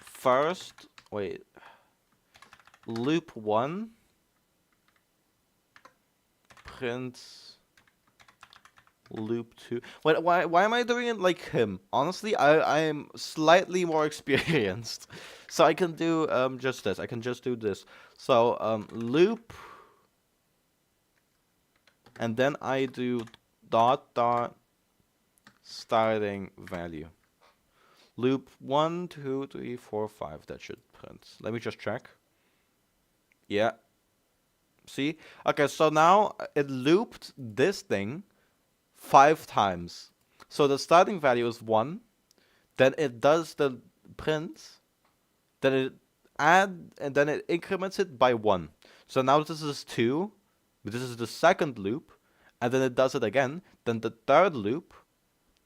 First, wait. Loop 1 print loop 2. Wait, why am I doing it like him? Honestly, I am slightly more experienced. So I can do just this. I can just do this. So loop, and then I do dot starting value. Loop 1, 2, 3, 4, 5. That should print. Let me just check. Yeah. See? Okay, so now it looped this thing 5 times. So the starting value is 1. Then it does the print. Then it and then it increments it by 1. So now this is 2. This is the second loop. And then it does it again. Then the third loop.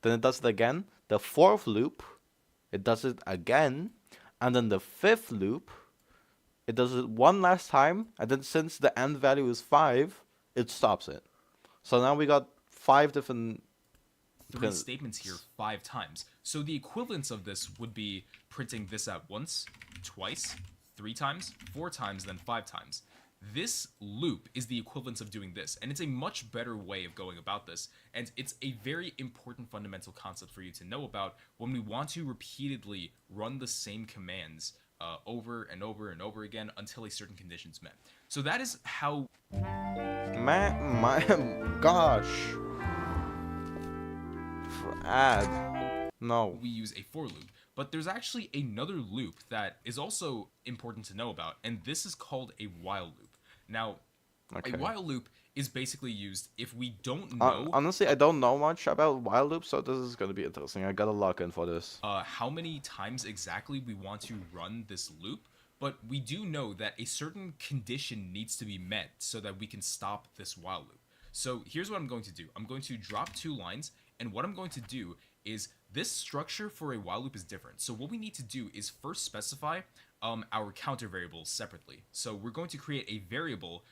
Then it does it again. The fourth loop. It does it again. And then the fifth loop. It does it one last time. And then since the end value is 5, it stops it. So now we got 5 different three statements here 5 times. So the equivalence of this would be printing this at once, twice, 3 times, 4 times, then 5 times. This loop is the equivalence of doing this, and it's a much better way of going about this, and it's a very important fundamental concept for you to know about when we want to repeatedly run the same commands over and over and over again until a certain condition is met. So that is how... My gosh. Add. No. We use a for loop. But there's actually another loop that is also important to know about, and this is called a while loop. Now, Okay. a while loop is basically used if we don't know... honestly, I don't know much about while loops, so this is going to be interesting. I gotta log in for this. How many times exactly we want to run this loop, but we do know that a certain condition needs to be met so that we can stop this while loop. So here's what I'm going to do. I'm going to drop 2 lines, and what I'm going to do is this structure for a while loop is different. So what we need to do is first specify our counter variables separately. So we're going to create a variable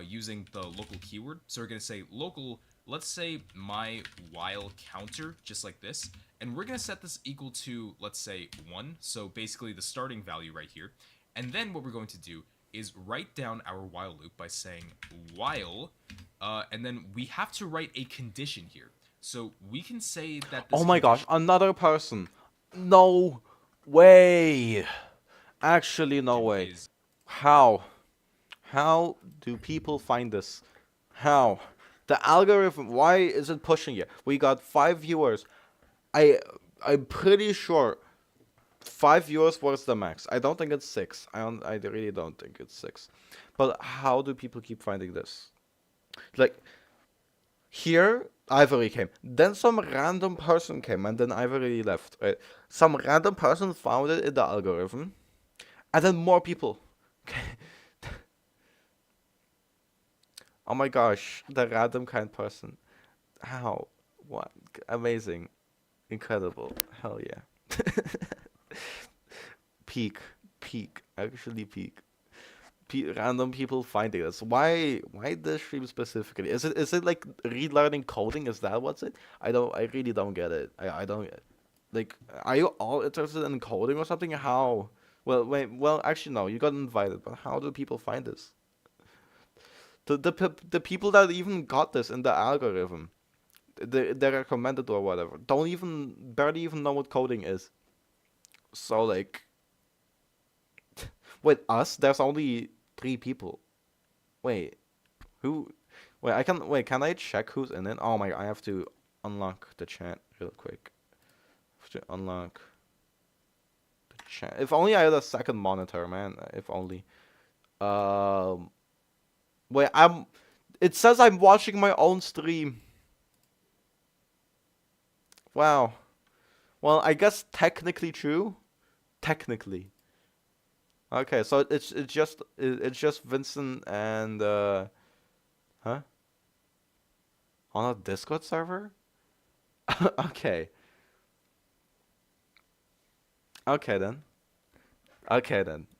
using the local keyword. So we're going to say local, let's say my while counter, just like this. And we're going to set this equal to, let's say, 1. So basically the starting value right here. And then what we're going to do is write down our while loop by saying while, and then we have to write a condition here. So we can say that this... Oh my gosh, another person. No way. Actually, no way. How? How do people find this? How? The algorithm, why is it pushing it? We got 5 viewers. I'm pretty sure 5 viewers was the max. I don't think it's 6. I really don't think it's 6. But how do people keep finding this? Like, here, Ivory came. Then some random person came, and then Ivory left. Right? Some random person found it in the algorithm, and then more people. Oh my gosh, the random kind person. How? What? Amazing. Incredible. Hell yeah. Peak. Actually peak. Random people finding this. Why this stream specifically? Is it like relearning coding? Is that what's it? I really don't get it. I don't like, are you all interested in coding or something? How? Well actually no, you got invited, but how do people find this? The people that even got this in the algorithm, they recommended or whatever, barely even know what coding is. So like, wait, us? There's only 3 people. Wait, who? Can I check who's in it? Oh my, I have to unlock the chat real quick. I have to unlock the chat. If only I had a second monitor, man. If only. Wait, it says I'm watching my own stream. Wow. Well, I guess technically true. Technically. Okay, so it's just Vincent and huh? On a Discord server? Okay. Okay then.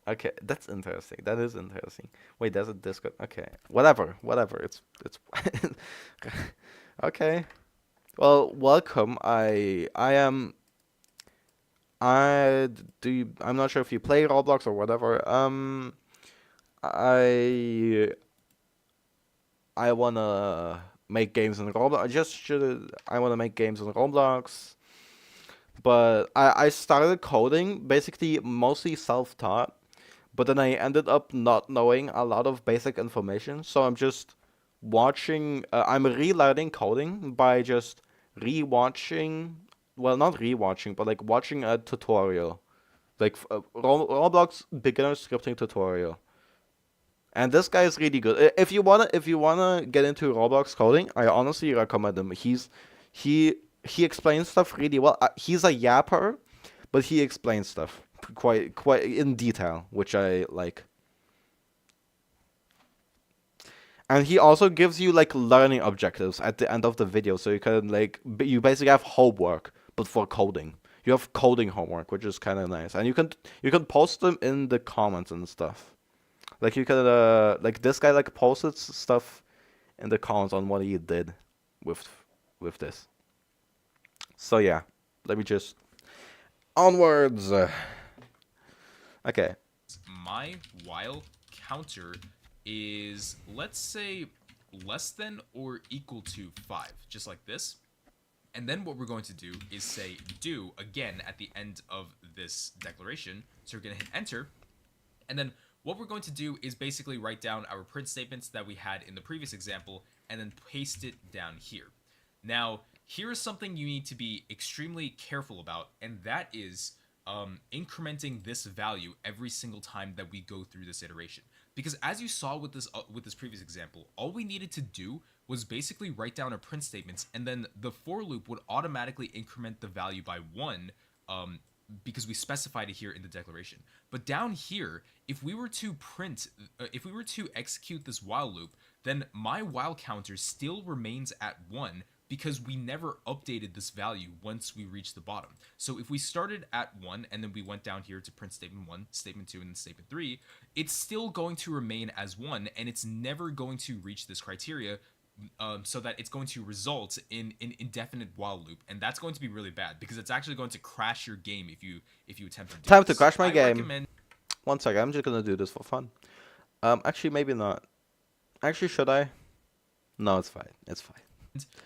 Okay, that's interesting. That is interesting. Wait, there's a Discord. Okay. Whatever. It's okay. Well, welcome. I'm not sure if you play Roblox or whatever. I wanna make games in Roblox. I wanna make games in Roblox. But I started coding basically mostly self-taught, but then I ended up not knowing a lot of basic information. So I'm just watching. I'm relearning coding by just rewatching, well, not rewatching, but like watching a tutorial, like Roblox beginner scripting tutorial. And this guy is really good. If you wanna get into Roblox coding, I honestly recommend him. He explains stuff really well. He's a yapper, but he explains stuff quite in detail, which I like. And he also gives you like learning objectives at the end of the video, so you can like you basically have homework, but for coding. You have coding homework, which is kind of nice, and you can post them in the comments and stuff. Like you can like this guy like posted stuff in the comments on what he did with this. So yeah, let me just onwards. Okay. My while counter is, let's say, less than or equal to 5, just like this. And then what we're going to do is say do again at the end of this declaration. So we're going to hit enter. And then what we're going to do is basically write down our print statements that we had in the previous example and then paste it down here. Now, here is something you need to be extremely careful about, and that is incrementing this value every single time that we go through this iteration. Because as you saw with this previous example, all we needed to do was basically write down our print statements, and then the for loop would automatically increment the value by 1 because we specified it here in the declaration. But down here, if we were to execute this while loop, then my while counter still remains at 1 because we never updated this value once we reached the bottom. So if we started at 1 and then we went down here to print statement 1, statement 2, and then statement 3, it's still going to remain as 1, and it's never going to reach this criteria, so that it's going to result in an indefinite while loop, and that's going to be really bad because it's actually going to crash your game if you attempt to do Time this. to crash my game. Recommend... One second, I'm just gonna do this for fun. Actually, maybe not. Actually, should I? No, it's fine. It's fine.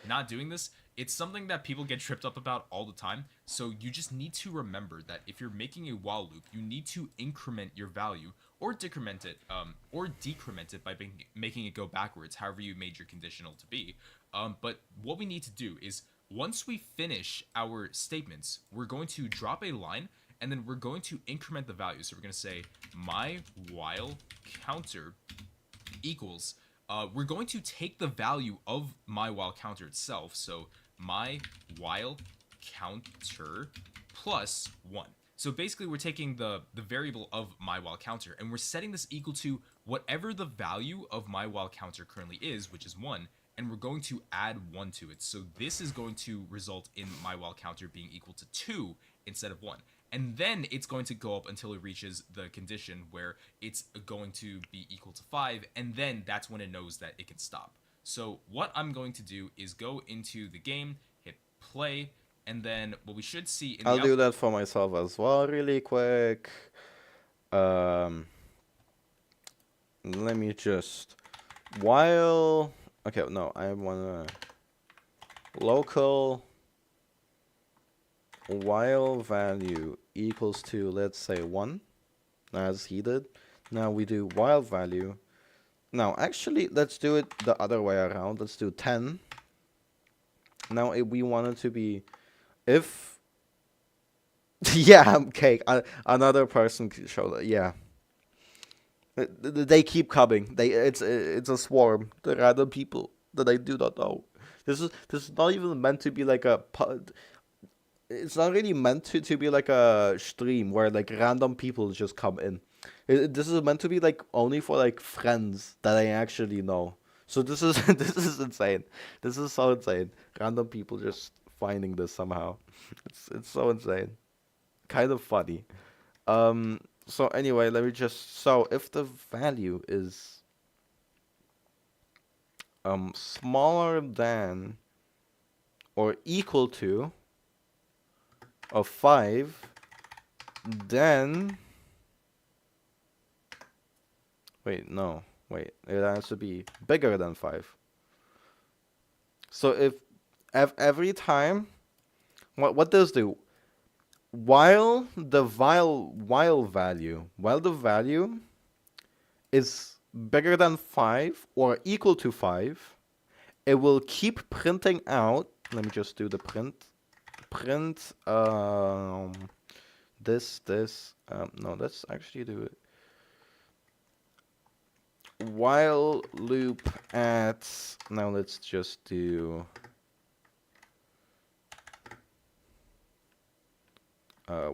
Not doing this, it's something that people get tripped up about all the time. So you just need to remember that if you're making a while loop, you need to increment your value or decrement it by making it go backwards, however you made your conditional to be. But what we need to do is once we finish our statements, we're going to drop a line and then we're going to increment the value. So we're going to say my while counter equals, we're going to take the value of my while counter itself. So my while counter plus 1. So basically we're taking the variable of my while counter and we're setting this equal to whatever the value of my while counter currently is, which is 1, and we're going to add 1 to it. So this is going to result in my while counter being equal to 2 instead of 1. And then it's going to go up until it reaches the condition where it's going to be equal to 5, and then that's when it knows that it can stop. So what I'm going to do is go into the game, hit play, and then what we should see in I'll do that for myself as well really quick. Let me just while okay, no, I wanna local while value equals to, let's say, 1, as he did. Now we do while value. Now actually let's do it the other way around. Let's do 10. Now if we want it to be if yeah, cake. Another person showed that. Yeah, they keep coming. It's a swarm. The random people that I do not know. This is not even meant to be like a. It's not really meant to be like a stream where like random people just come in. This is meant to be like only for like friends that I actually know. So this is this is insane. This is so insane. Random people just finding this somehow. It's so insane. Kind of funny. So anyway, let me just, so if the value is smaller than or equal to of 5, then wait, it has to be bigger than 5. So if every time, what does do? While the value is bigger than 5 or equal to 5, it will keep printing out let me just do the print. Print this. No, let's actually do it. While loop at, now let's just do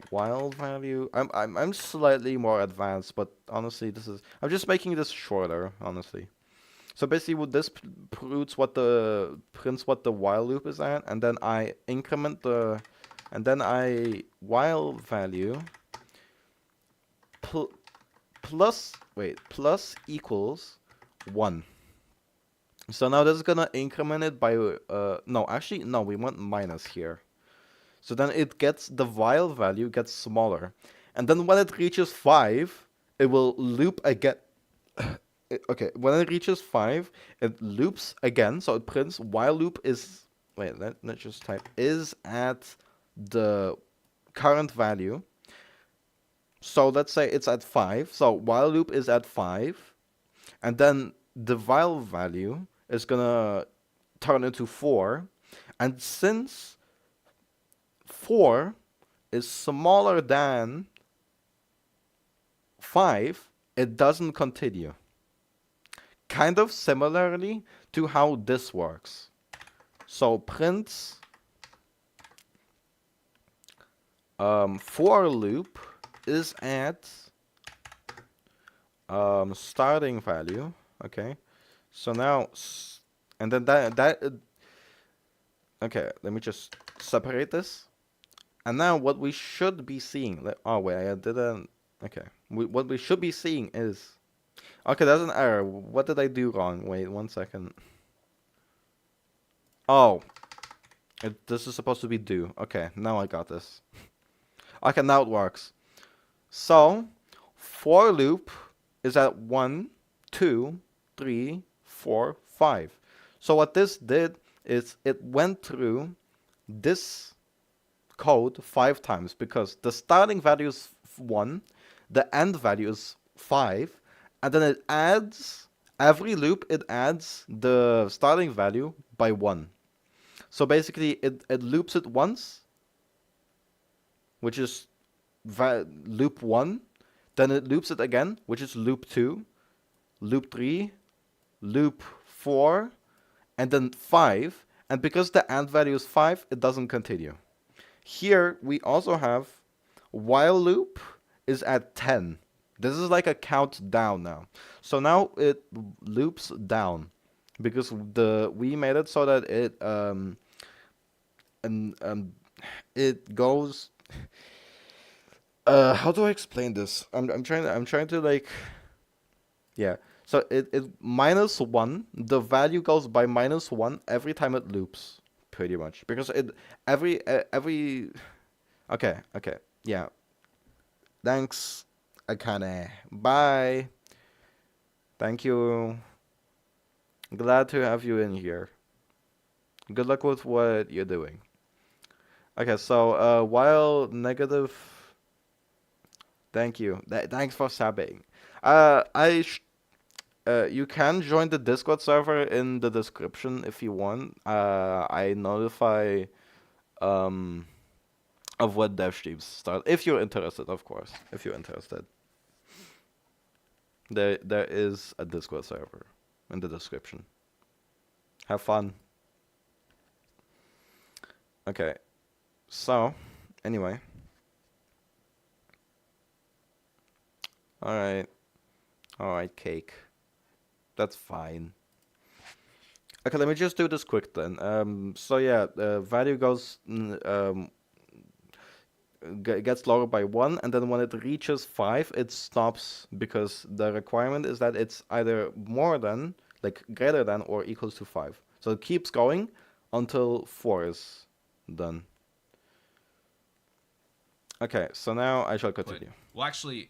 while value. I'm slightly more advanced, but honestly, I'm just making this shorter, honestly. So basically, what this prints what the while loop is at, and then I increment the, and then I while value plus equals 1. So now this is gonna increment it by no, actually no, we want minus here. So then it gets, the while value gets smaller. And then when it reaches 5, it will loop again. Okay, when it reaches 5, it loops again. So it prints while loop is, wait, let's just type, is at the current value. So let's say it's at 5. So while loop is at 5. And then the while value is gonna turn into 4. And since 4 is smaller than 5, it doesn't continue. Kind of similarly to how this works. So prints for loop is at starting value. Okay, so now and then okay, let me just separate this. And now what we should be seeing, oh wait, I didn't, okay. What we should be seeing is, okay, that's an error. What did I do wrong? Wait, 1 second. Oh, this is supposed to be do. Okay, now I got this. Okay, now it works. So, for loop is at 1, 2, 3, 4, 5. So what this did is it went through this code 5 times, because the starting value is 1, the end value is 5, and then it adds, every loop it adds the starting value by 1. So basically it loops it once, which is loop 1, then it loops it again, which is loop 2, loop 3, loop 4, and then 5, and because the end value is 5, it doesn't continue. Here we also have while loop is at 10. This is like a countdown now. So now it loops down because we made it so that it it goes. How do I explain this? I'm trying to like, yeah. So it minus 1. The value goes by minus 1 every time it loops. Pretty much, because it every okay, yeah, thanks, Akane, bye, thank you, glad to have you in here, good luck with what you're doing. Okay, so while negative, thank you, thanks for subbing. You can join the Discord server in the description if you want. I notify of when dev streams start. If you're interested, of course. If you're interested. There is a Discord server in the description. Have fun. Okay. So, anyway. Alright. Alright, cake. That's fine. Okay, let me just do this quick then. So yeah, the value goes gets lower by 1, and then when it reaches 5, it stops, because the requirement is that it's either more than, like greater than or equals to 5. So it keeps going until 4 is done. Okay, so now I shall continue. Well, actually,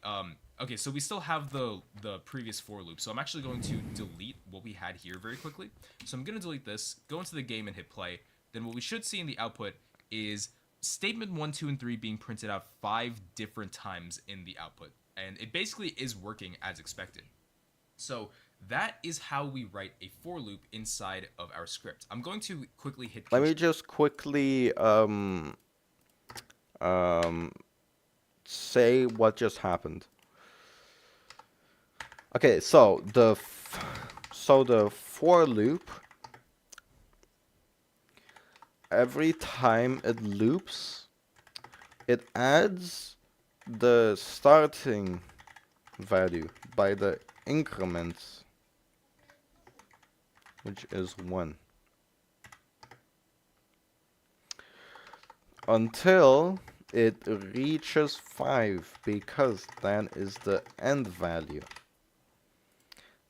okay, so we still have the previous for loop. So I'm actually going to delete what we had here very quickly. So I'm going to delete this, go into the game and hit play. Then what we should see in the output is statement 1, 2, and 3 being printed out 5 different times in the output. And it basically is working as expected. So That is how we write a for loop inside of our script. I'm going to quickly hit Let me Control. just quickly um, say what just happened. Okay, so the for loop, every time it loops, it adds the starting value by the increments, which is 1, until it reaches 5, because that is the end value.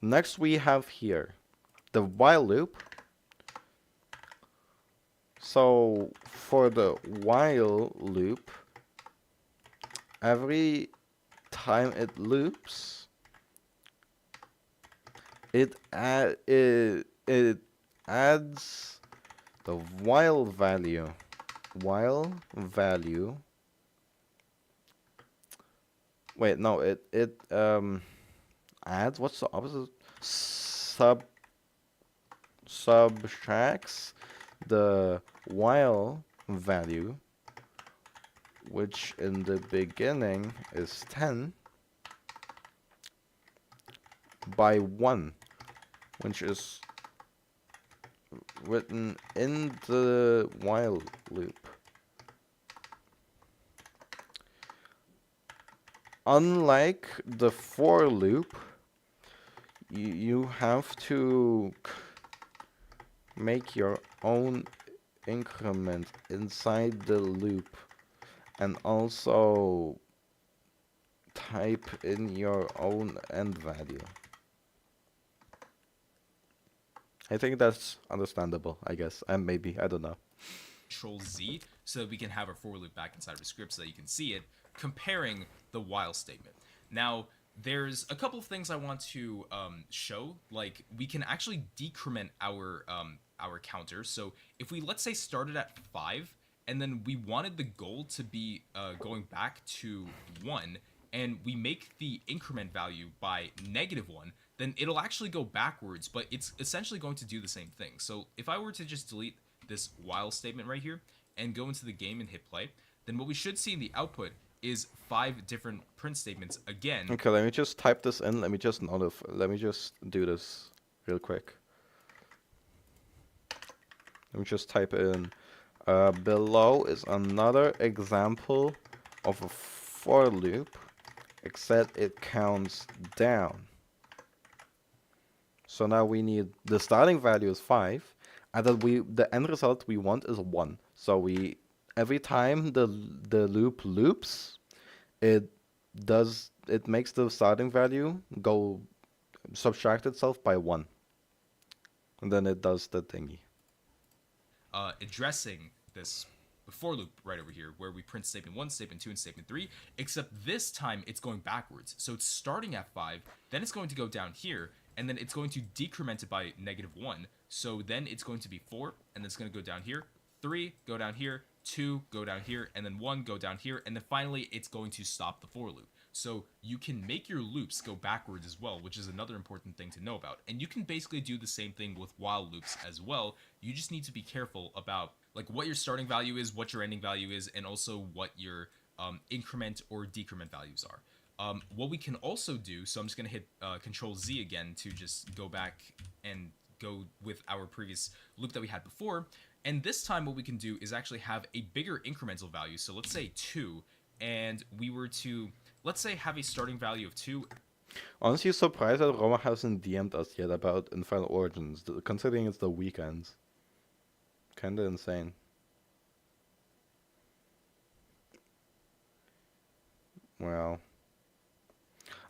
Next we have here the while loop. So for the while loop, every time it loops, it adds the while value. Wait, no, it adds, what's the opposite? Subtracts the while value, which in the beginning is 10, by 1, which is written in the while loop. Unlike the for loop, you have to make your own increment inside the loop and also type in your own end value. I think that's understandable, I guess. And maybe, I don't know. Control Z so that we can have our for loop back inside of a script so that you can see it, comparing the while statement. Now, there's a couple of things I want to show. Like, we can actually decrement our counter. So if we, let's say, started at 5, and then we wanted the goal to be going back to 1, and we make the increment value by -1, then it'll actually go backwards, but it's essentially going to do the same thing. So if I were to just delete this while statement right here and go into the game and hit play, then what we should see in the output is 5 different print statements again. Okay, let me just type this in. Let me just do this real quick. Let me just type in. Below is another example of a for loop, except it counts down. So now we need the starting value is 5, and then the end result we want is 1. So every time the loop loops, it makes the starting value go subtract itself by 1, and then it does the thingy. Addressing this for loop right over here, where we print statement 1, statement 2, and statement 3, except this time it's going backwards. So it's starting at 5, then it's going to go down here, and then it's going to decrement it by -1. So then it's going to be 4, and then it's going to go down here, 3, go down here, 2, go down here, and then 1, go down here, and then finally it's going to stop the for loop. So you can make your loops go backwards as well, which is another important thing to know about. And you can basically do the same thing with while loops as well. You just need to be careful about like what your starting value is, what your ending value is, and also what your increment or decrement values are. What we can also do, so I'm just going to hit Control Z again to just go back and go with our previous loop that we had before. And this time what we can do is actually have a bigger incremental value. So let's say 2, and we were to, let's say, have a starting value of 2. Honestly, surprised that Roma hasn't DM'd us yet about Infernal Origins, considering it's the weekends. Kinda insane. Well.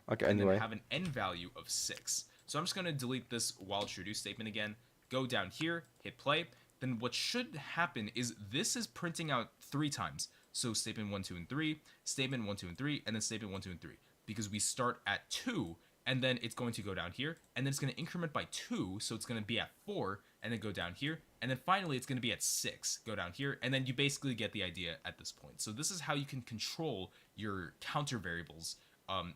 Okay, and anyway. then have an end value of 6. So I'm just going to delete this while true do statement again, go down here, hit play. Then what should happen is this is printing out 3 times. So statement 1, 2, and 3, statement 1, 2, and 3, and then statement 1, 2, and 3. Because we start at 2, and then it's going to go down here, and then it's going to increment by 2, so it's going to be at 4, and then go down here, and then finally it's going to be at 6, go down here, and then you basically get the idea at this point. So this is how you can control your counter variables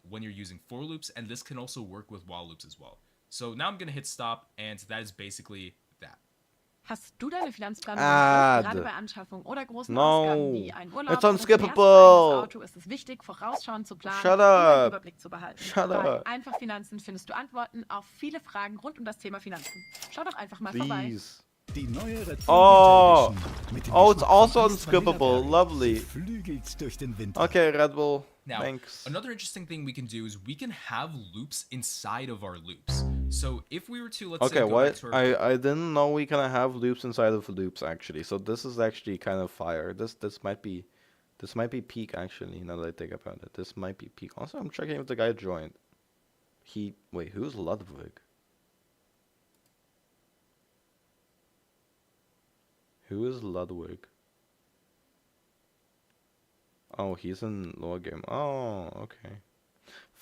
when you're using for loops, and this can also work with while loops as well. So now I'm going to hit stop, and that is basically that. Hast du deine Finanzplanung im Griff? Gerade bei Anschaffung oder großen Ausgaben wie ein Urlaub It's oder das erste unskippable. eigenes Auto ist es wichtig, vorausschauend zu planen Shut und einen up. Überblick zu behalten. Shut Bei up. Einfach Finanzen findest du Antworten auf viele Fragen rund um das Thema Finanzen. Schau doch einfach mal vorbei. Please. Die neue Red Oh. Bull Winter Edition mit dem Oh, it's Geschmack von also Iced unskippable. Vanilla Berry. Lovely. Sie flügelt durch den Winter. Okay, Red Bull. Now, Thanks. another interesting thing we can do is we can have loops inside of our loops. So if we were to, let's say, Okay, go back what? to our... I didn't know we can have loops inside of loops actually. So this is actually kind of fire. This might be peak actually. Now that I think about it, this might be peak. Also, I'm checking if the guy joined. Wait, who's Ludwig? Who is Ludwig? Oh, he's in lower game. Oh, okay.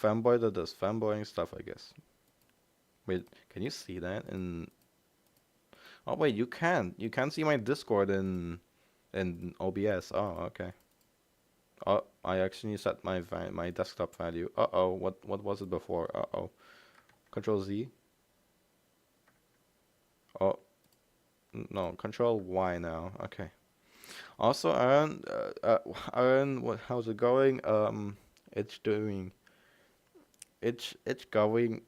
Fanboy that does fanboying stuff, I guess. Wait, can you see that in... Oh wait, you can. You can see my Discord in OBS. Oh, okay. Oh, I actually set my desktop value. Uh-oh, what was it before? Uh-oh. Control Z. Oh, no, Control Y now. Okay. Also, Aaron, how's it going? It's going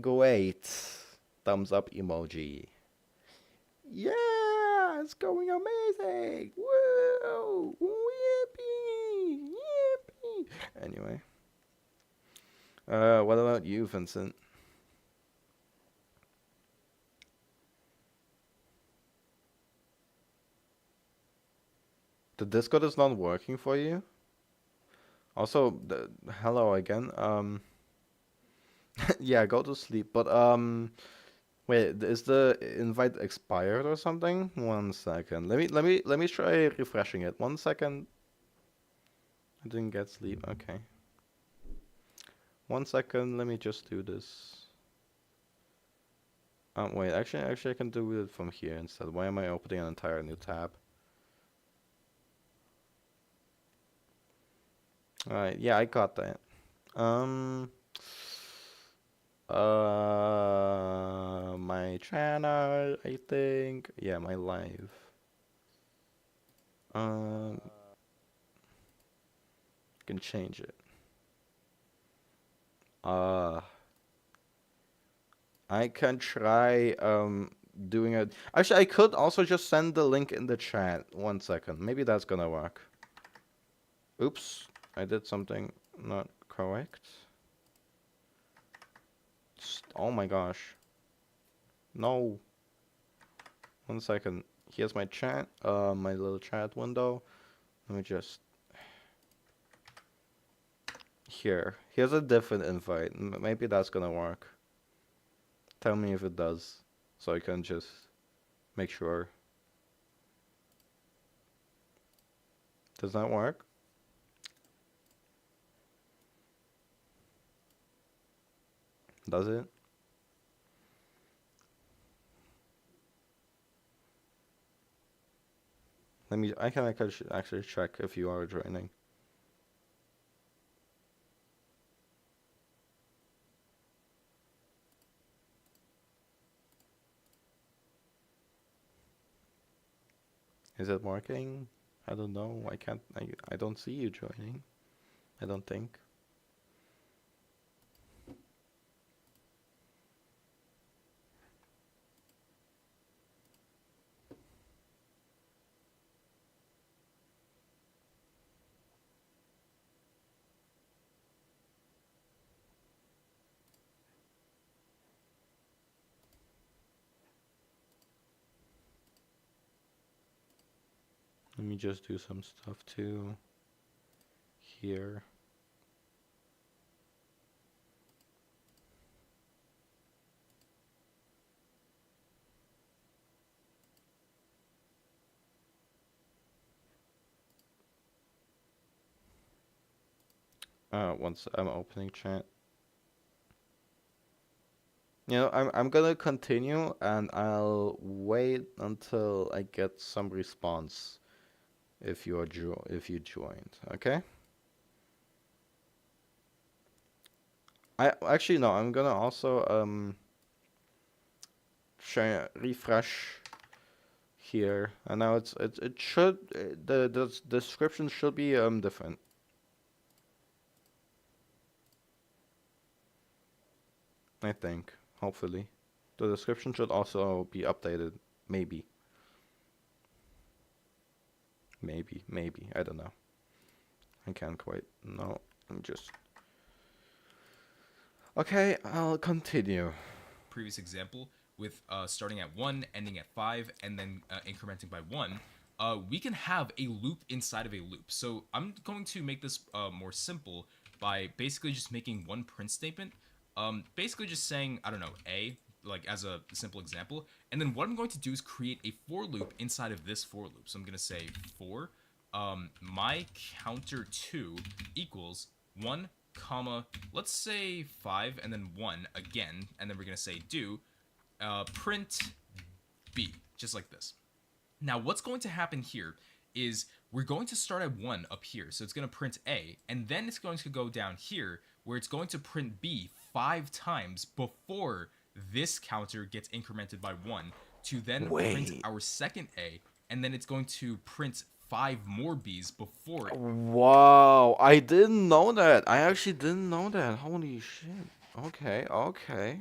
great. Thumbs up emoji. Yeah, it's going amazing. Woo! Yippee! Yippee! Anyway. What about you, Vincent? The Discord is not working for you? Also, hello again. Yeah, go to sleep. But wait, is the invite expired or something? 1 second. Let me try refreshing it. 1 second. I didn't get sleep. Okay. 1 second. Let me just do this. Wait. Actually, I can do it from here instead. Why am I opening an entire new tab? Alright, yeah, I got that. My channel, I think. Yeah, my live. Can change it. I can try doing it. Actually, I could also just send the link in the chat. 1 second. Maybe that's gonna work. Oops. I did something not correct. Oh my gosh. No. 1 second. Here's my chat. My little chat window. Let me just... Here's a different invite. Maybe that's gonna work. Tell me if it does. So I can just make sure. Does that work? Does it? I can actually check if you are joining. Is it working? I don't know. I don't see you joining. I don't think. Let me just do some stuff too. Here. Once I'm opening chat. You know, I'm gonna continue and I'll wait until I get some response if you joined, okay? Actually no, I'm gonna also refresh here, and now it should the description should be different. I think, hopefully, the description should also be updated. Maybe, I don't know. I can't quite. No, I'm just. Okay, I'll continue. Previous example with starting at 1, ending at 5, and then incrementing by 1, we can have a loop inside of a loop. So I'm going to make this more simple by basically just making one print statement. Basically just saying, I don't know, A, like as a simple example. And then what I'm going to do is create a for loop inside of this for loop. So I'm going to say for my counter 2 equals 1, comma, let's say 5 and then 1 again, and then we're going to say do print B, just like this. Now what's going to happen here is we're going to start at 1 up here, so it's going to print A, and then it's going to go down here where it's going to print B 5 times before this counter gets incremented by 1 to then print our second A, and then it's going to print 5 more B's before it. Wow, I didn't know that. I actually didn't know that. Holy shit. Okay.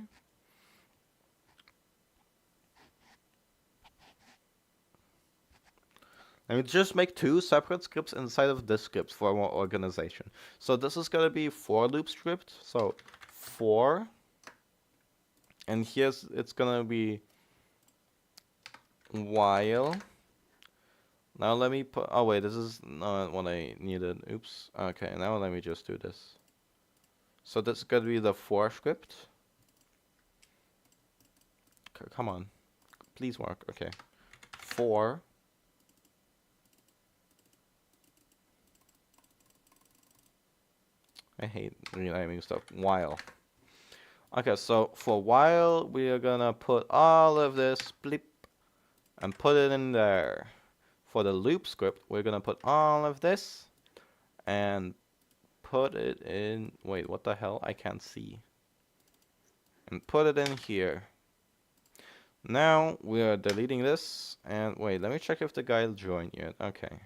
Let me just make 2 separate scripts inside of this script for more organization. So this is gonna be for loop script. So for, and here's it's gonna be while. Now let me put, oh wait, this is not what I needed. Oops. Okay, now let me just do this. So this is gonna be the for script. Come on, please work. Okay, for. I hate renaming stuff. While. Okay, so for while we are gonna put all of this bleep and put it in there. For the loop script, we're gonna put all of this and put it in. Wait, what the hell? I can't see. And put it in here. Now we are deleting this. And wait, let me check if the guy joined yet. Okay.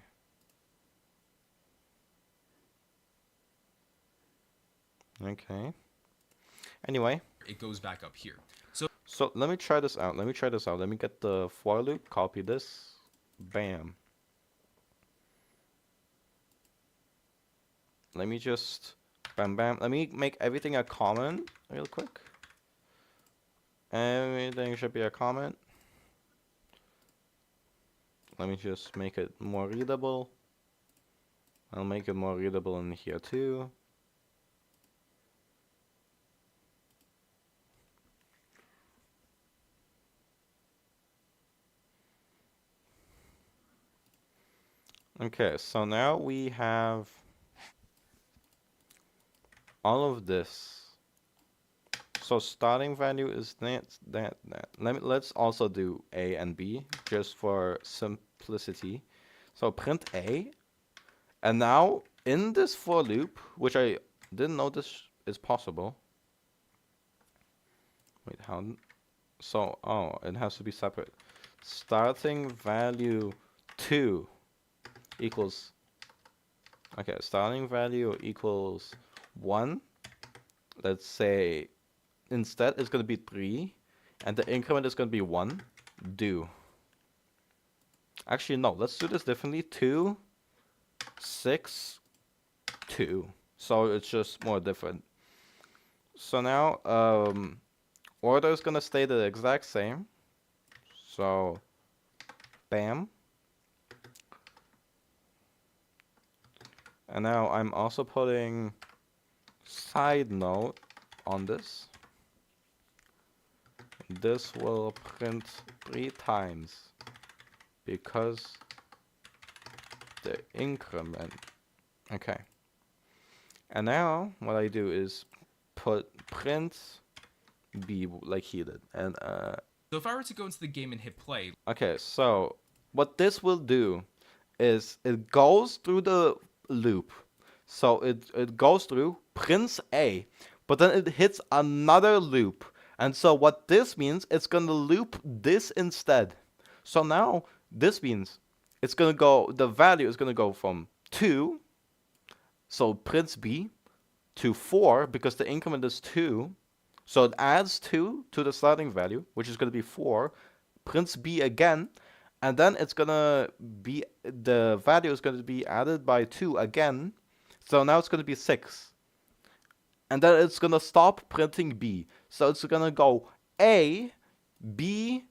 Okay. Anyway. It goes back up here. So let me try this out. Let me get the for loop, copy this. Bam. Let me just bam. Let me make everything a comment real quick. Everything should be a comment. Let me just make it more readable. I'll make it more readable in here too. Okay, so now we have all of this. So starting value is that. Let's also do A and B just for simplicity. So print A, and now in this for loop, which I didn't know this is possible. Wait, how? So it has to be separate. Starting value 2 equals. Okay, starting value equals 1. Let's say instead it's going to be 3, and the increment is going to be 1. Do. Actually, no, let's do this differently. 2, 6, 2. So it's just more different. So now order is going to stay the exact same. So bam. And now I'm also putting side note on this. This will print 3 times because the increment. Okay. And now what I do is put print B like he did. And so if I were to go into the game and hit play. Okay, so what this will do is it goes through the loop. So it goes through, prints A, but then it hits another loop. And so what this means, it's going to loop this instead. So now this means it's going to go, the value is going to go from 2, so prints B, to 4, because the increment is 2. So it adds 2 to the starting value, which is going to be 4, prints B again, and then it's going to be, the value is going to be added by 2 again. So now it's going to be 6. And then it's going to stop printing B. So it's going to go A, B,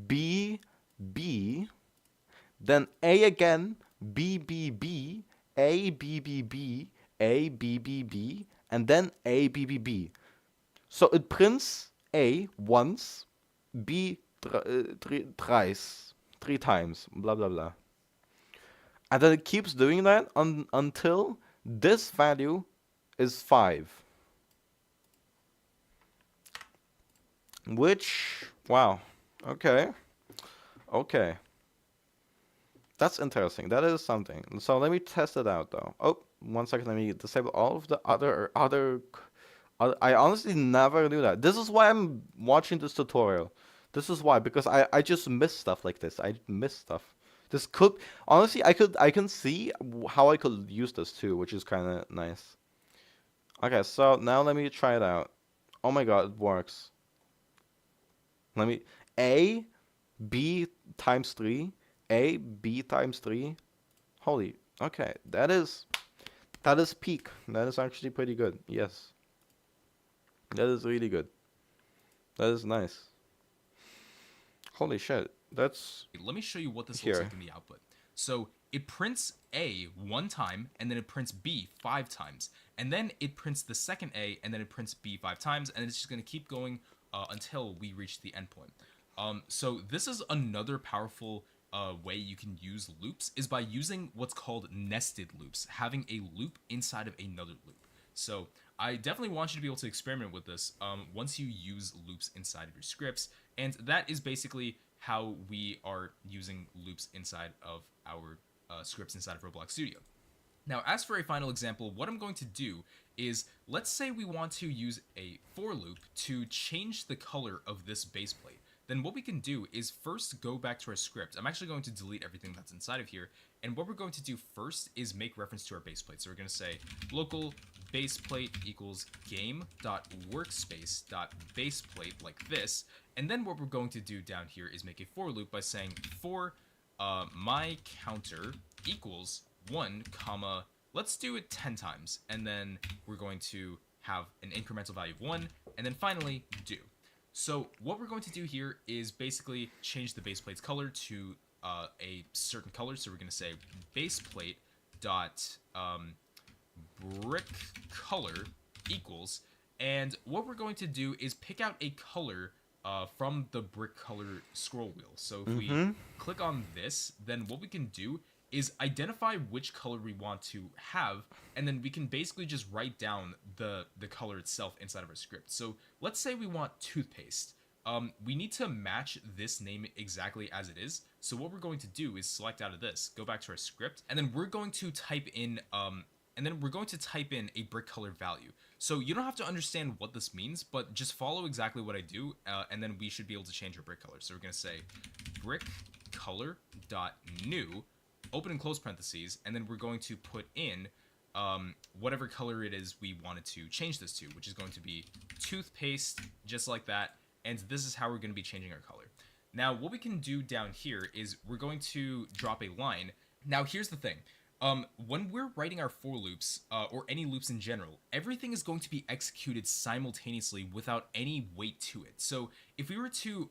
B, B, then A again, B, B, B, A, B, B, B, A, B, B, B, and then A, B, B, B. So it prints A once, B three times, blah, blah, blah. And then it keeps doing that until this value is 5. Which, wow, okay. That's interesting. That is something. So let me test it out, though. Oh, 1 second. Let me disable all of the other. I honestly never knew that. This is why I'm watching this tutorial. This is why, because I just miss stuff like this. I miss stuff. This could, honestly, I can see how I could use this too, which is kind of nice. Okay, so now let me try it out. Oh my god, it works. Let me, A, B times 3, A, B times 3. Holy, okay, that is peak. That is actually pretty good, yes. That is really good. That is nice. Holy shit, that's... Let me show you what this looks like in the output. So it prints A 1 time, and then it prints B 5 times. And then it prints the second A, and then it prints B 5 times, and it's just going to keep going until we reach the endpoint. So this is another powerful way you can use loops, is by using what's called nested loops, having a loop inside of another loop. So I definitely want you to be able to experiment with this once you use loops inside of your scripts, and that is basically how we are using loops inside of our scripts inside of Roblox Studio. Now, as for a final example, what I'm going to do is, let's say we want to use a for loop to change the color of this base plate. Then what we can do is first go back to our script. I'm actually going to delete everything that's inside of here, and what we're going to do first is make reference to our base plate. So we're going to say local baseplate equals game.workspace.baseplate like this, and then what we're going to do down here is make a for loop by saying for my counter equals 1 comma, let's do it 10 times, and then we're going to have an incremental value of 1, and then finally do. So what we're going to do here is basically change the baseplate's color to a certain color. So we're going to say baseplate dot brick color equals, and what we're going to do is pick out a color from the brick color scroll wheel. So if we click on this, then what we can do is identify which color we want to have, and then we can basically just write down the color itself inside of our script. So let's say we want toothpaste. We need to match this name exactly as it is. So what we're going to do is select out of this, go back to our script, and then we're going to type in a brick color value. So you don't have to understand what this means, but just follow exactly what I do, and then we should be able to change our brick color. So we're going to say brick color dot new, open and close parentheses, and then we're going to put in whatever color it is we wanted to change this to, which is going to be toothpaste, just like that. And this is how we're going to be changing our color. Now, what we can do down here is we're going to drop a line. Now, here's the thing. When we're writing our for loops, or any loops in general, everything is going to be executed simultaneously without any weight to it. So if we were to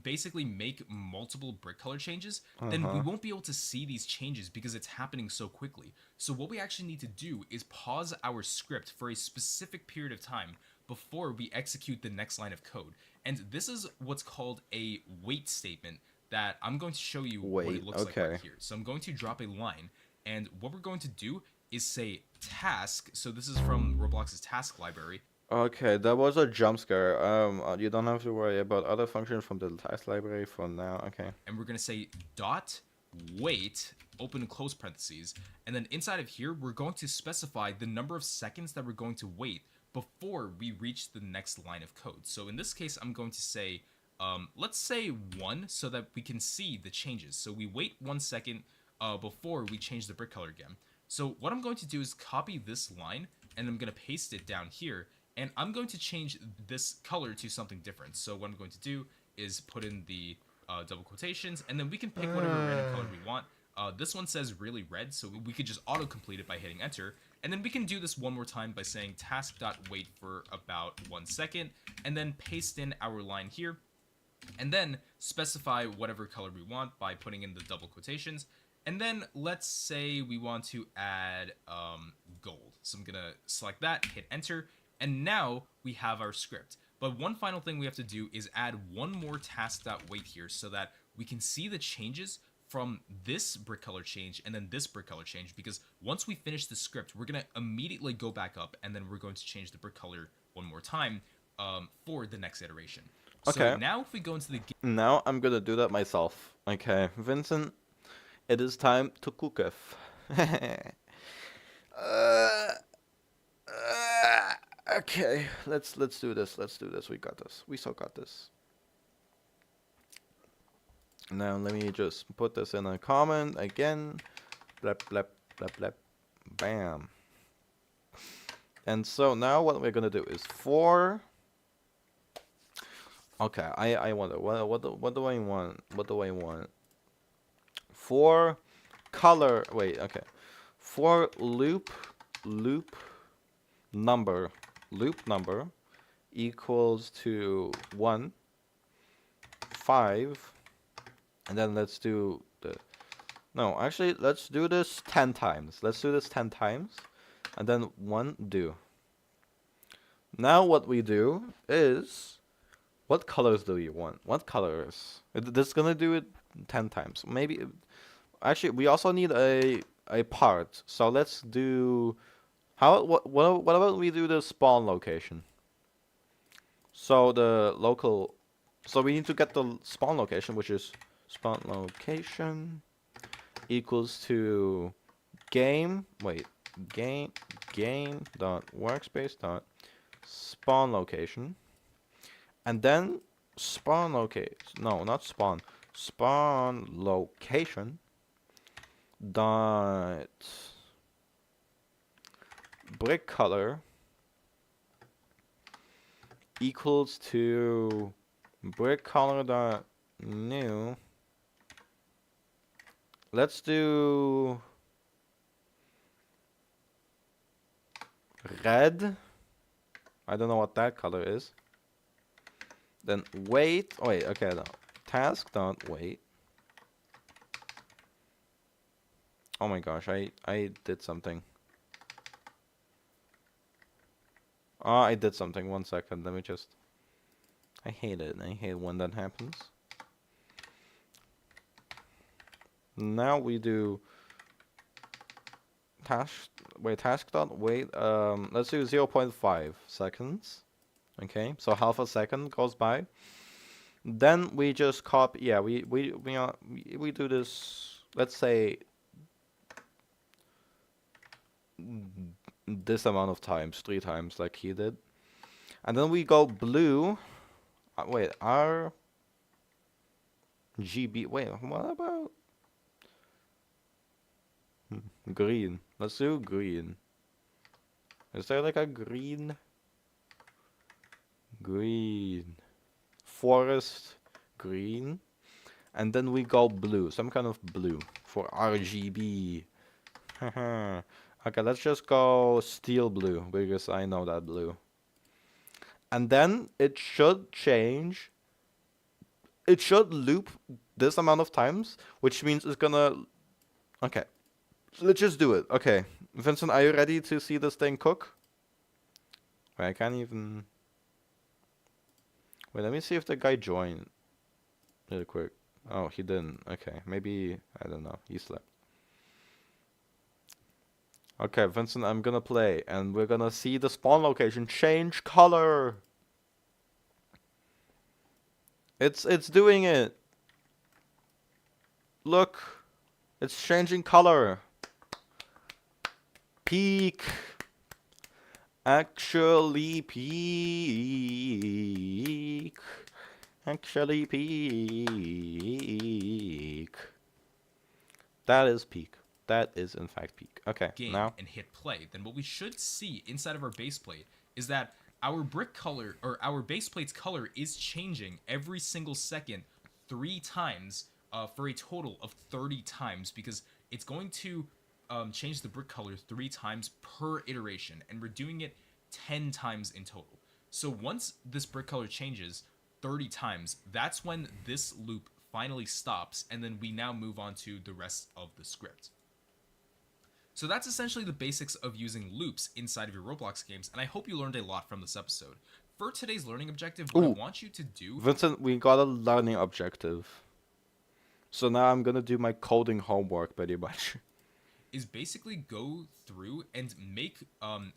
basically make multiple brick color changes, then we won't be able to see these changes because it's happening so quickly. So what we actually need to do is pause our script for a specific period of time before we execute the next line of code. And this is what's called a wait statement that I'm going to show you what it looks like right here. So I'm going to drop a line. And what we're going to do is say task. So this is from Roblox's task library. Okay, that was a jump scare. You don't have to worry about other functions from the task library for now. Okay. And we're going to say dot wait, open and close parentheses. And then inside of here, we're going to specify the number of seconds that we're going to wait before we reach the next line of code. So in this case, I'm going to say, let's say 1 so that we can see the changes. So we wait 1 second before we change the brick color again. So what I'm going to do is copy this line and I'm going to paste it down here. And I'm going to change this color to something different. So what I'm going to do is put in the double quotations, and then we can pick whatever random color we want. This one says really red, so we could just auto-complete it by hitting enter. And then we can do this one more time by saying task.wait for about 1 second, and then paste in our line here, and then specify whatever color we want by putting in the double quotations. And then let's say we want to add gold. So I'm going to select that, hit enter, and now we have our script. But one final thing we have to do is add one more task.wait here so that we can see the changes from this brick color change and then this brick color change, because once we finish the script, we're going to immediately go back up and then we're going to change the brick color one more time for the next iteration. Okay. So now if we go into the game... Now I'm going to do that myself. Okay, Vincent, it is time to cook it. Okay, let's do this. Let's do this. We got this. We so got this. Now let me just put this in a comment again. Blep blep blep blep. Bam. And so now what we're gonna do is for. Okay, I wonder what do I want? What do I want? For color. Wait. Okay. For loop number equals to 1, 5, and then let's do the, no, actually let's do this 10 times. Let's do this 10 times, and then 1 do. Now what we do is, what colors do you want? What colors? This is gonna do it 10 times. Maybe, actually we also need a part. So let's do. What about we do the spawn location? So the local, so we need to get the spawn location, which is spawn location equals to game dot workspace dot spawn location, and then spawn location dot brick color equals to brick color dot new. Let's do red. I don't know what that color is. Then wait. Oh wait. Okay. No. Task dot wait. Oh my gosh! I did something. Oh, I did something. 1 second. Let me just. I hate it. I hate when that happens. Now we do task. Wait, task dot wait. Let's do 0.5 seconds. Okay, so half a second goes by. Then we just copy. Yeah, we do this. Let's say this amount of times, 3 times, like he did, and then we go blue. Wait, RGB. Wait, what about green? Let's do green. Is there like a green? Green. Forest green. And then we go blue. Some kind of blue for RGB. Okay, let's just go steel blue because I know that blue. And then it should change. It should loop this amount of times, which means it's gonna. Okay, so let's just do it. Okay, Vincent, are you ready to see this thing cook? Wait, I can't even. Wait, let me see if the guy joined. Really quick. Oh, he didn't. Okay, maybe, I don't know. He slept. Okay, Vincent, I'm gonna play, and we're gonna see the spawn location change color. It's doing it. Look, it's changing color. Peak. Actually peak. Actually peak. That is peak. That is in fact peak. Okay, game now. and hit play, then what we should see inside of our base plate is that our brick color, or our base plate's color, is changing every single second 3 times for a total of 30 times, because it's going to change the brick color 3 times per iteration, and we're doing it 10 times in total. So once this brick color changes 30 times, that's when this loop finally stops, and then we now move on to the rest of the script. So that's essentially the basics of using loops inside of your Roblox games, and I hope you learned a lot from this episode. For today's learning objective, what I want you to do... Vincent, we got a learning objective. So now I'm gonna do my coding homework pretty much. is basically go through and make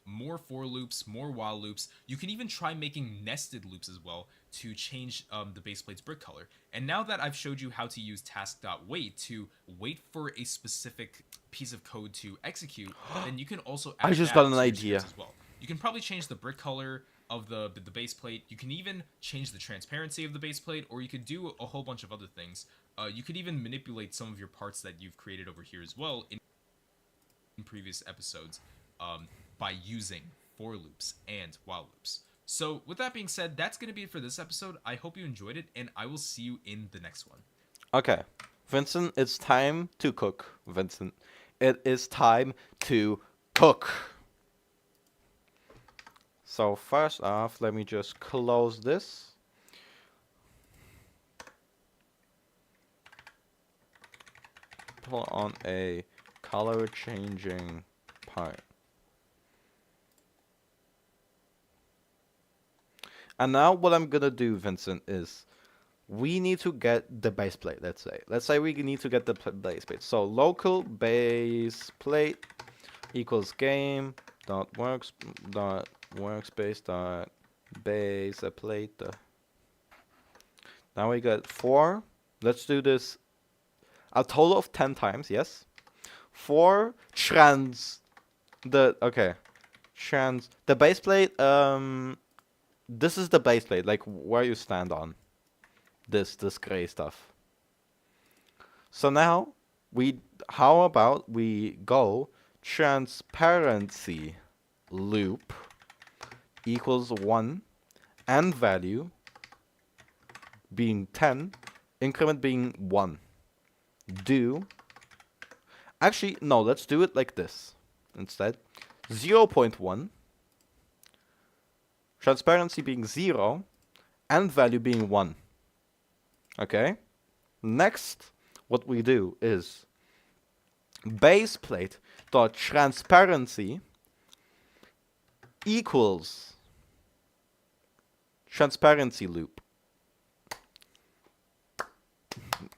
more for loops, more while loops. You can even try making nested loops as well to change the base plate's brick color. And now that I've showed you how to use task.wait to wait for a specific piece of code to execute, then you can also add I just that got an to your idea. scripts as well. You can probably change the brick color of the base plate. You can even change the transparency of the base plate, or you could do a whole bunch of other things. You could even manipulate some of your parts that you've created over here as well in previous episodes by using for loops and while loops. So with that being said, that's going to be it for this episode. I hope you enjoyed it, and I will see you in the next one. Okay, Vincent, it's time to cook. Vincent, it is time to cook. So first off, let me just close this. Put on a color changing part. And now what I'm gonna do, Vincent, is we need to get the base plate, let's say. Let's say we need to get the base plate. So local base plate equals game dot workspace dot base plate. Now we got 4. Let's do this a total of 10 times, yes. 4 the base plate, this is the base plate, like where you stand on. This gray stuff. So now how about we go transparency loop equals 1 and value being 10, increment being 1. Actually, no, let's do it like this instead. 0.1, transparency being 0, and value being 1. Okay? Next, what we do is base plate dot transparency equals transparency loop.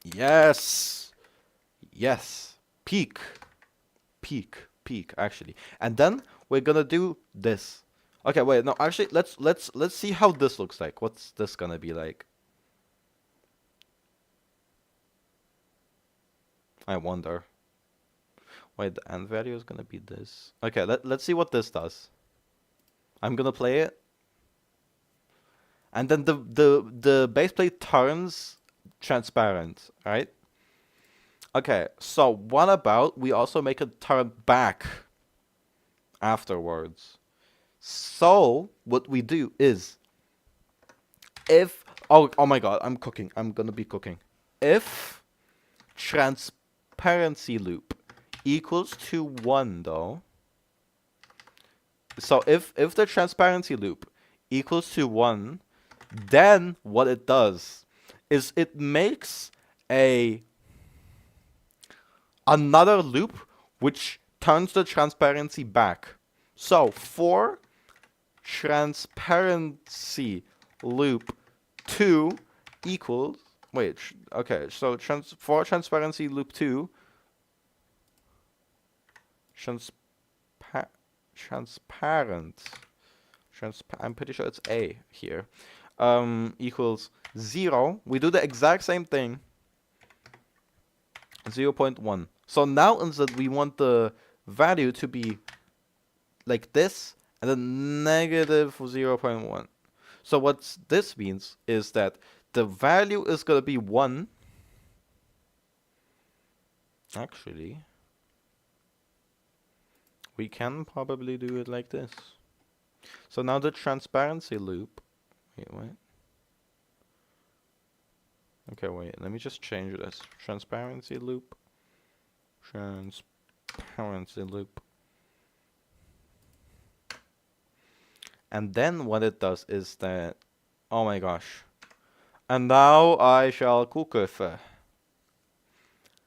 Yes. Yes. Peak, actually. And then we're gonna do this. Okay, wait, no, actually, let's see how this looks like. What's this gonna be like? I wonder. Wait, the end value is gonna be this. Okay, let's see what this does. I'm gonna play it. And then the base plate turns transparent, right? Okay, so what about we also make it turn back afterwards? So what we do is if oh my god, I'm cooking. I'm gonna be cooking. If transparency loop equals to 1 though. So if the transparency loop equals to 1, then what it does is it makes another loop which turns the transparency back. So for transparency loop 2 equals so for transparency loop 2 I'm pretty sure it's A here, equals 0. We do the exact same thing. 0.1. So now instead we want the value to be like this and then negative 0.1. So what this means is that the value is going to be 1. Actually, we can probably do it like this. So now the transparency loop. Wait. Okay, wait. Let me just change this. Transparency loop. Transparency loop. And then what it does is that, oh my gosh. And now I shall cook it.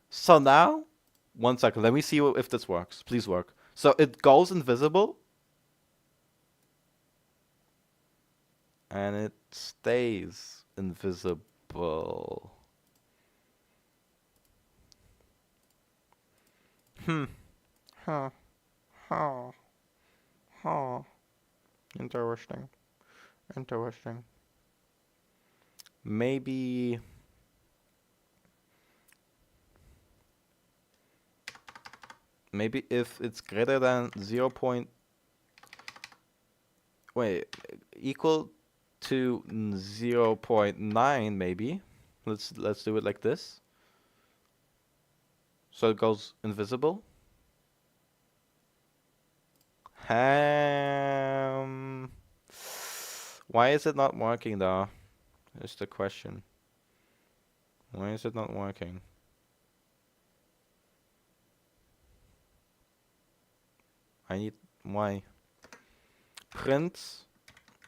So now, 1 second, let me see if this works. Please work. So it goes invisible. And it stays invisible. Huh. Interesting. Maybe if it's greater than 0. Equal to 0.9, maybe. Let's do it like this. So it goes invisible. Why is it not working though? Is the question. Why is it not working? Why? Print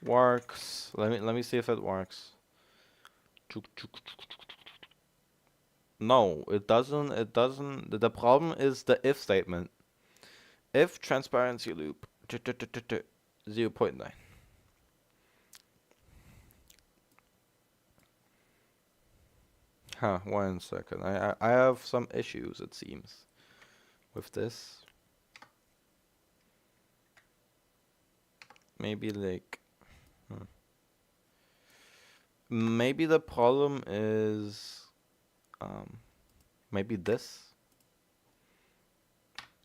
works. Let me see if it works. No, it doesn't. The problem is the if statement. If transparency loop 0.9. Huh, 1 second. I have some issues, it seems, with this. Maybe like maybe the problem is maybe this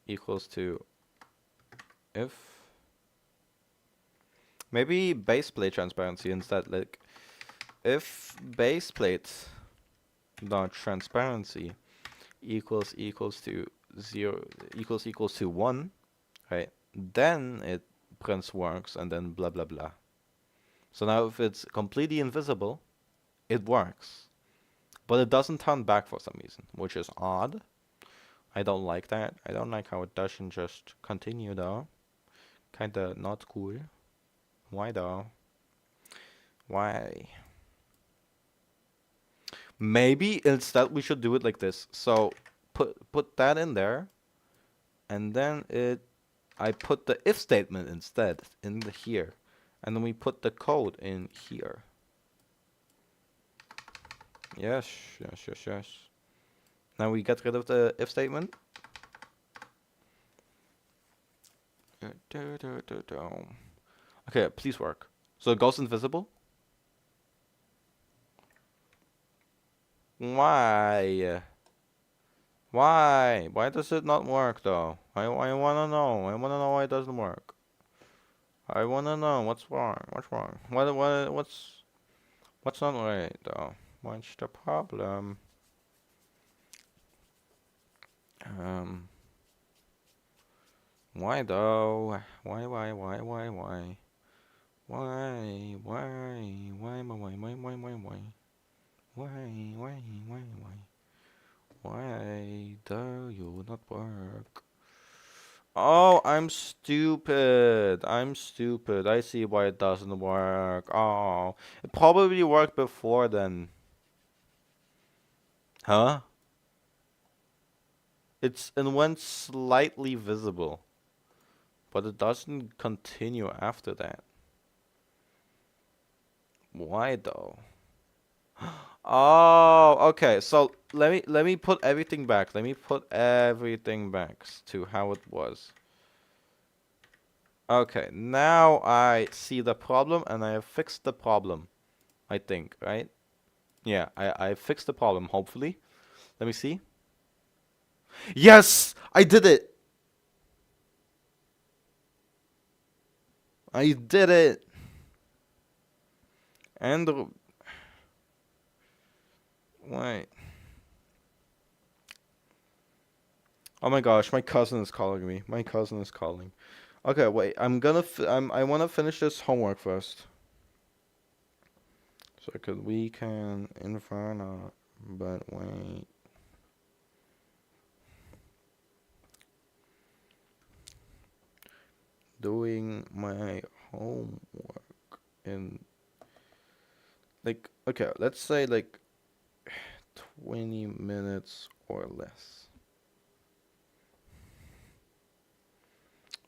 equals to if maybe base plate transparency instead. Like if base plate dot transparency equals to 0 equals to 1, right? Then it prints works and then blah blah blah. So now if it's completely invisible, it works. But it doesn't turn back for some reason, which is odd. I don't like that. I don't like how it doesn't just continue though. Kinda not cool. Why though? Why? Maybe instead we should do it like this. So put that in there, and then I put the if statement instead in here, and then we put the code in here. Yes. Now we get rid of the if statement. Okay, please work. So it goes invisible. Why? Why does it not work though? I wanna know. I wanna know why it doesn't work. I wanna know what's wrong. What's wrong? What's not right though? What's the problem? Why though? Why? Why do you not work? Oh, I'm stupid. I see why it doesn't work. Oh, it probably worked before then. Huh? It went slightly visible, but it doesn't continue after that. Why though? Oh, okay. So let me put everything back. Let me put everything back to how it was. Okay, now I see the problem and I have fixed the problem. I think, right? Yeah, I fixed the problem, hopefully. Let me see. Yes! I did it! I did it. And wait. Oh my gosh, my cousin is calling me. My cousin is calling. Okay, wait. I want to finish this homework first. So we can Inferno, but wait. Doing my homework in like, okay, let's say like 20 minutes or less.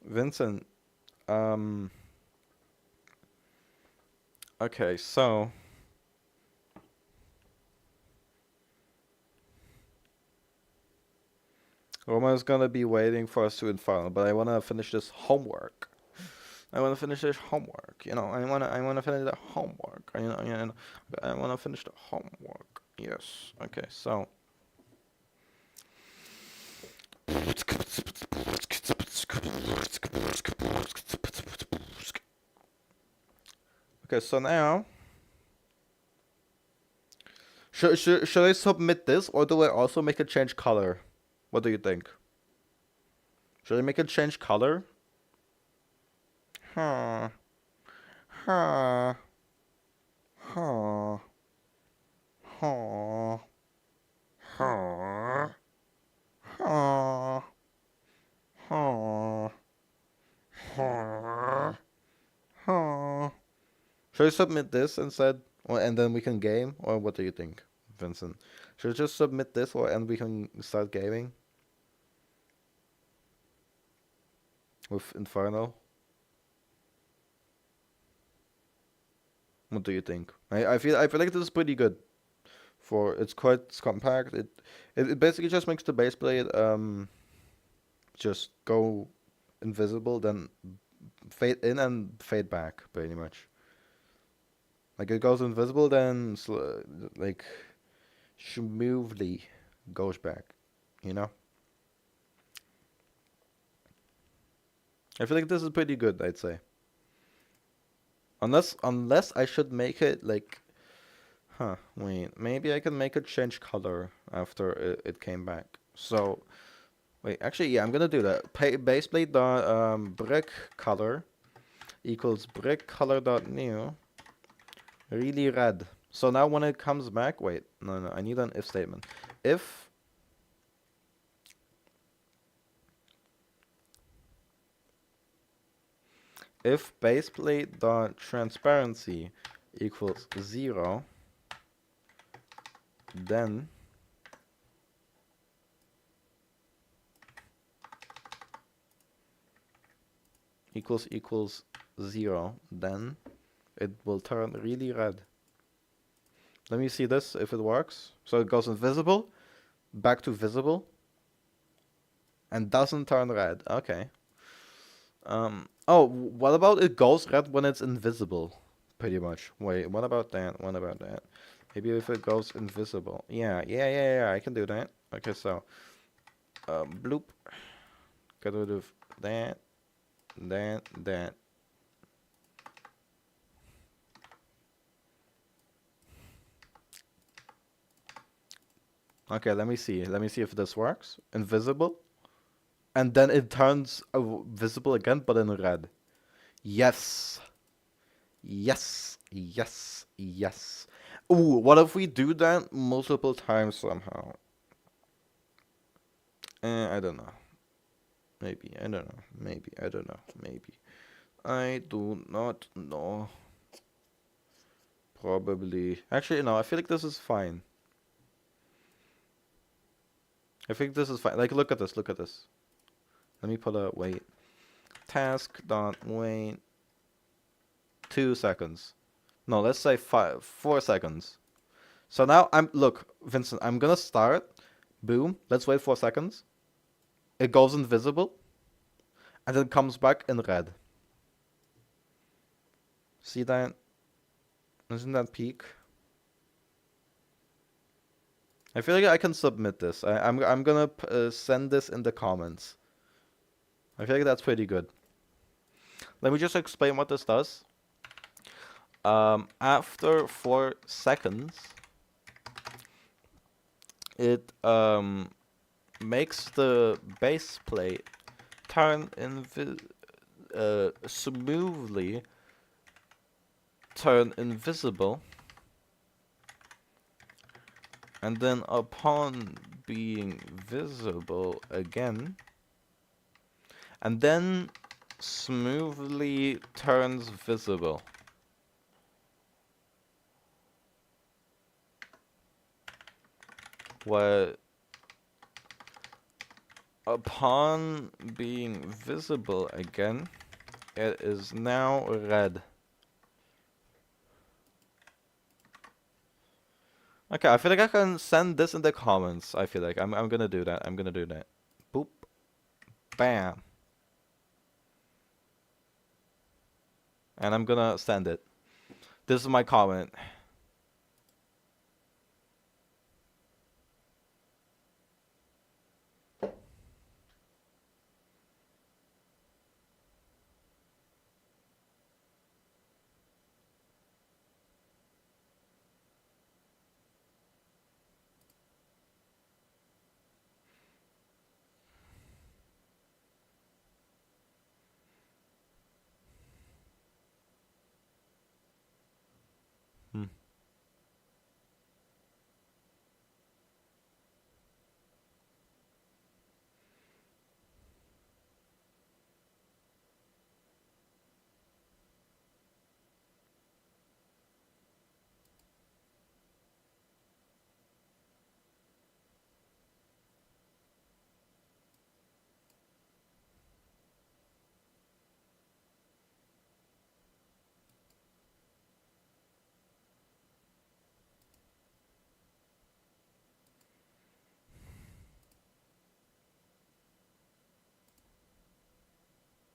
Vincent, okay, so Roma's gonna be waiting for us to Inferno, but I wanna finish this homework. I wanna finish this homework. You know, I wanna finish the homework. I wanna finish the homework. Yes. Okay. So. Okay. So now. Should I submit this, or do I also make it change color? What do you think? Should I make it change color? Huh. Huh. Huh. Huh. Huh. Huh. Huh. Huh. Huh. Should I submit this instead? And then we can game? Or what do you think, Vincent? Should I just submit this and we can start gaming? With Inferno? What do you think? I feel like this is pretty good. It's quite compact. It basically just makes the base blade just go invisible, then fade in and fade back, pretty much. Like it goes invisible, then like smoothly goes back, you know? I feel like this is pretty good, I'd say. Unless I should make it like, wait, maybe I can make it change color after it came back. So, wait, actually, yeah, I'm gonna do that. Baseplate dot brick color equals brick color dot new really red. So now when it comes back, wait, no, I need an if statement. If baseplate dot transparency equals 0, then equals 0, then it will turn really red. Let me see this if it works. So it goes invisible, back to visible, and doesn't turn red. Okay. Oh, what about it goes red when it's invisible? Pretty much. Wait, what about that? What about that? Maybe if it goes invisible. Yeah, I can do that. Okay, so bloop. Get rid of that. Okay, let me see. Let me see if this works. Invisible. And then it turns visible again, but in red. Yes. Yes. Ooh, what if we do that multiple times somehow? I don't know. Maybe. I don't know. Maybe. I don't know. Maybe. I do not know. Probably. Actually, no. I feel like this is fine. I think this is fine. Like, look at this. Look at this. Let me put a wait. Task dot wait 2 seconds. No, let's say 4 seconds. So now look, Vincent, I'm gonna start. Boom. Let's wait 4 seconds. It goes invisible. And then comes back in red. See that? Isn't that peak? I feel like I can submit this. I'm gonna send this in the comments. I feel like that's pretty good. let me just explain what this does. After 4 seconds, it makes the base plate turn smoothly turn invisible, and then upon being visible again, and then smoothly turns visible. What? Upon being visible again, it is now red. Okay, I feel like I can send this in the comments. I feel like I'm gonna do that. I'm gonna do that. Boop. Bam. And I'm gonna send it. This is my comment. Hmm.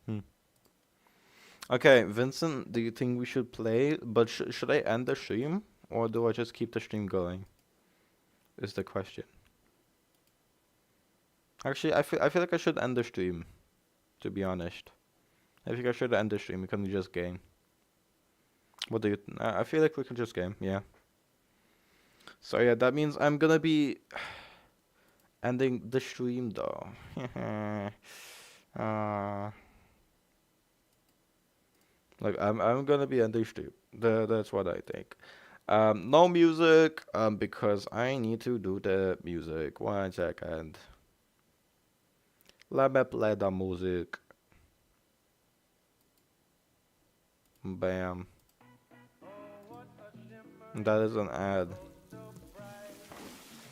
Hmm. Okay, Vincent, do you think we should play? But should I end the stream, or do I just keep the stream going? Is the question. Actually, I feel like I should end the stream, to be honest. I think I should end the stream. We can just game. What do you? I feel like we can just game. Yeah. So yeah, that means I'm gonna be ending the stream though. Like I'm gonna be ending stream. That's what I think. No music. Because I need to do the music. 1 second. Let me play the music. Bam. That is an ad.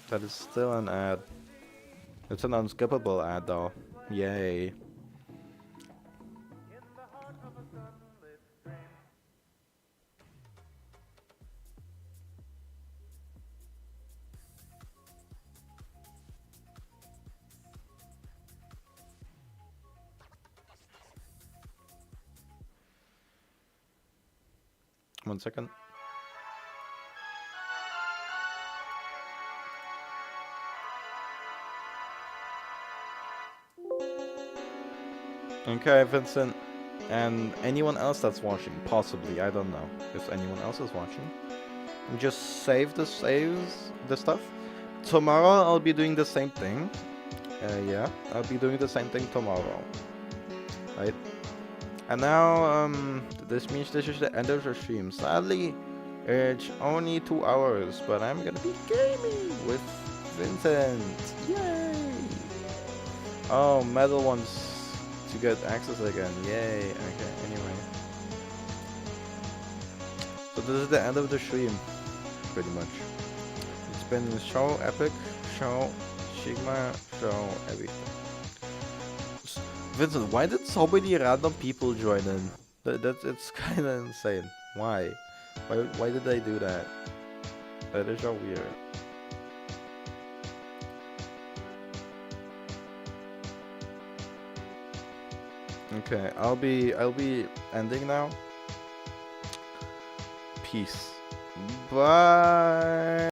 That is still an ad. It's an unskippable ad though. Yay. One second. Okay, Vincent, and anyone else that's watching, possibly, I don't know if anyone else is watching. Just save the stuff. Tomorrow I'll be doing the same thing. Yeah, I'll be doing the same thing tomorrow. Right? And now, this means this is the end of the stream. Sadly, it's only 2 hours, but I'm gonna be gaming with Vincent. Yay! Oh, Metal wants to get access again. Yay. Okay, anyway. So this is the end of the stream, pretty much. It's been show epic, show Sigma, show everything. Vincent, why did so many random people join in? It's kind of insane. Why? Why did they do that? That is so weird. Okay, I'll be ending now. Peace. Bye.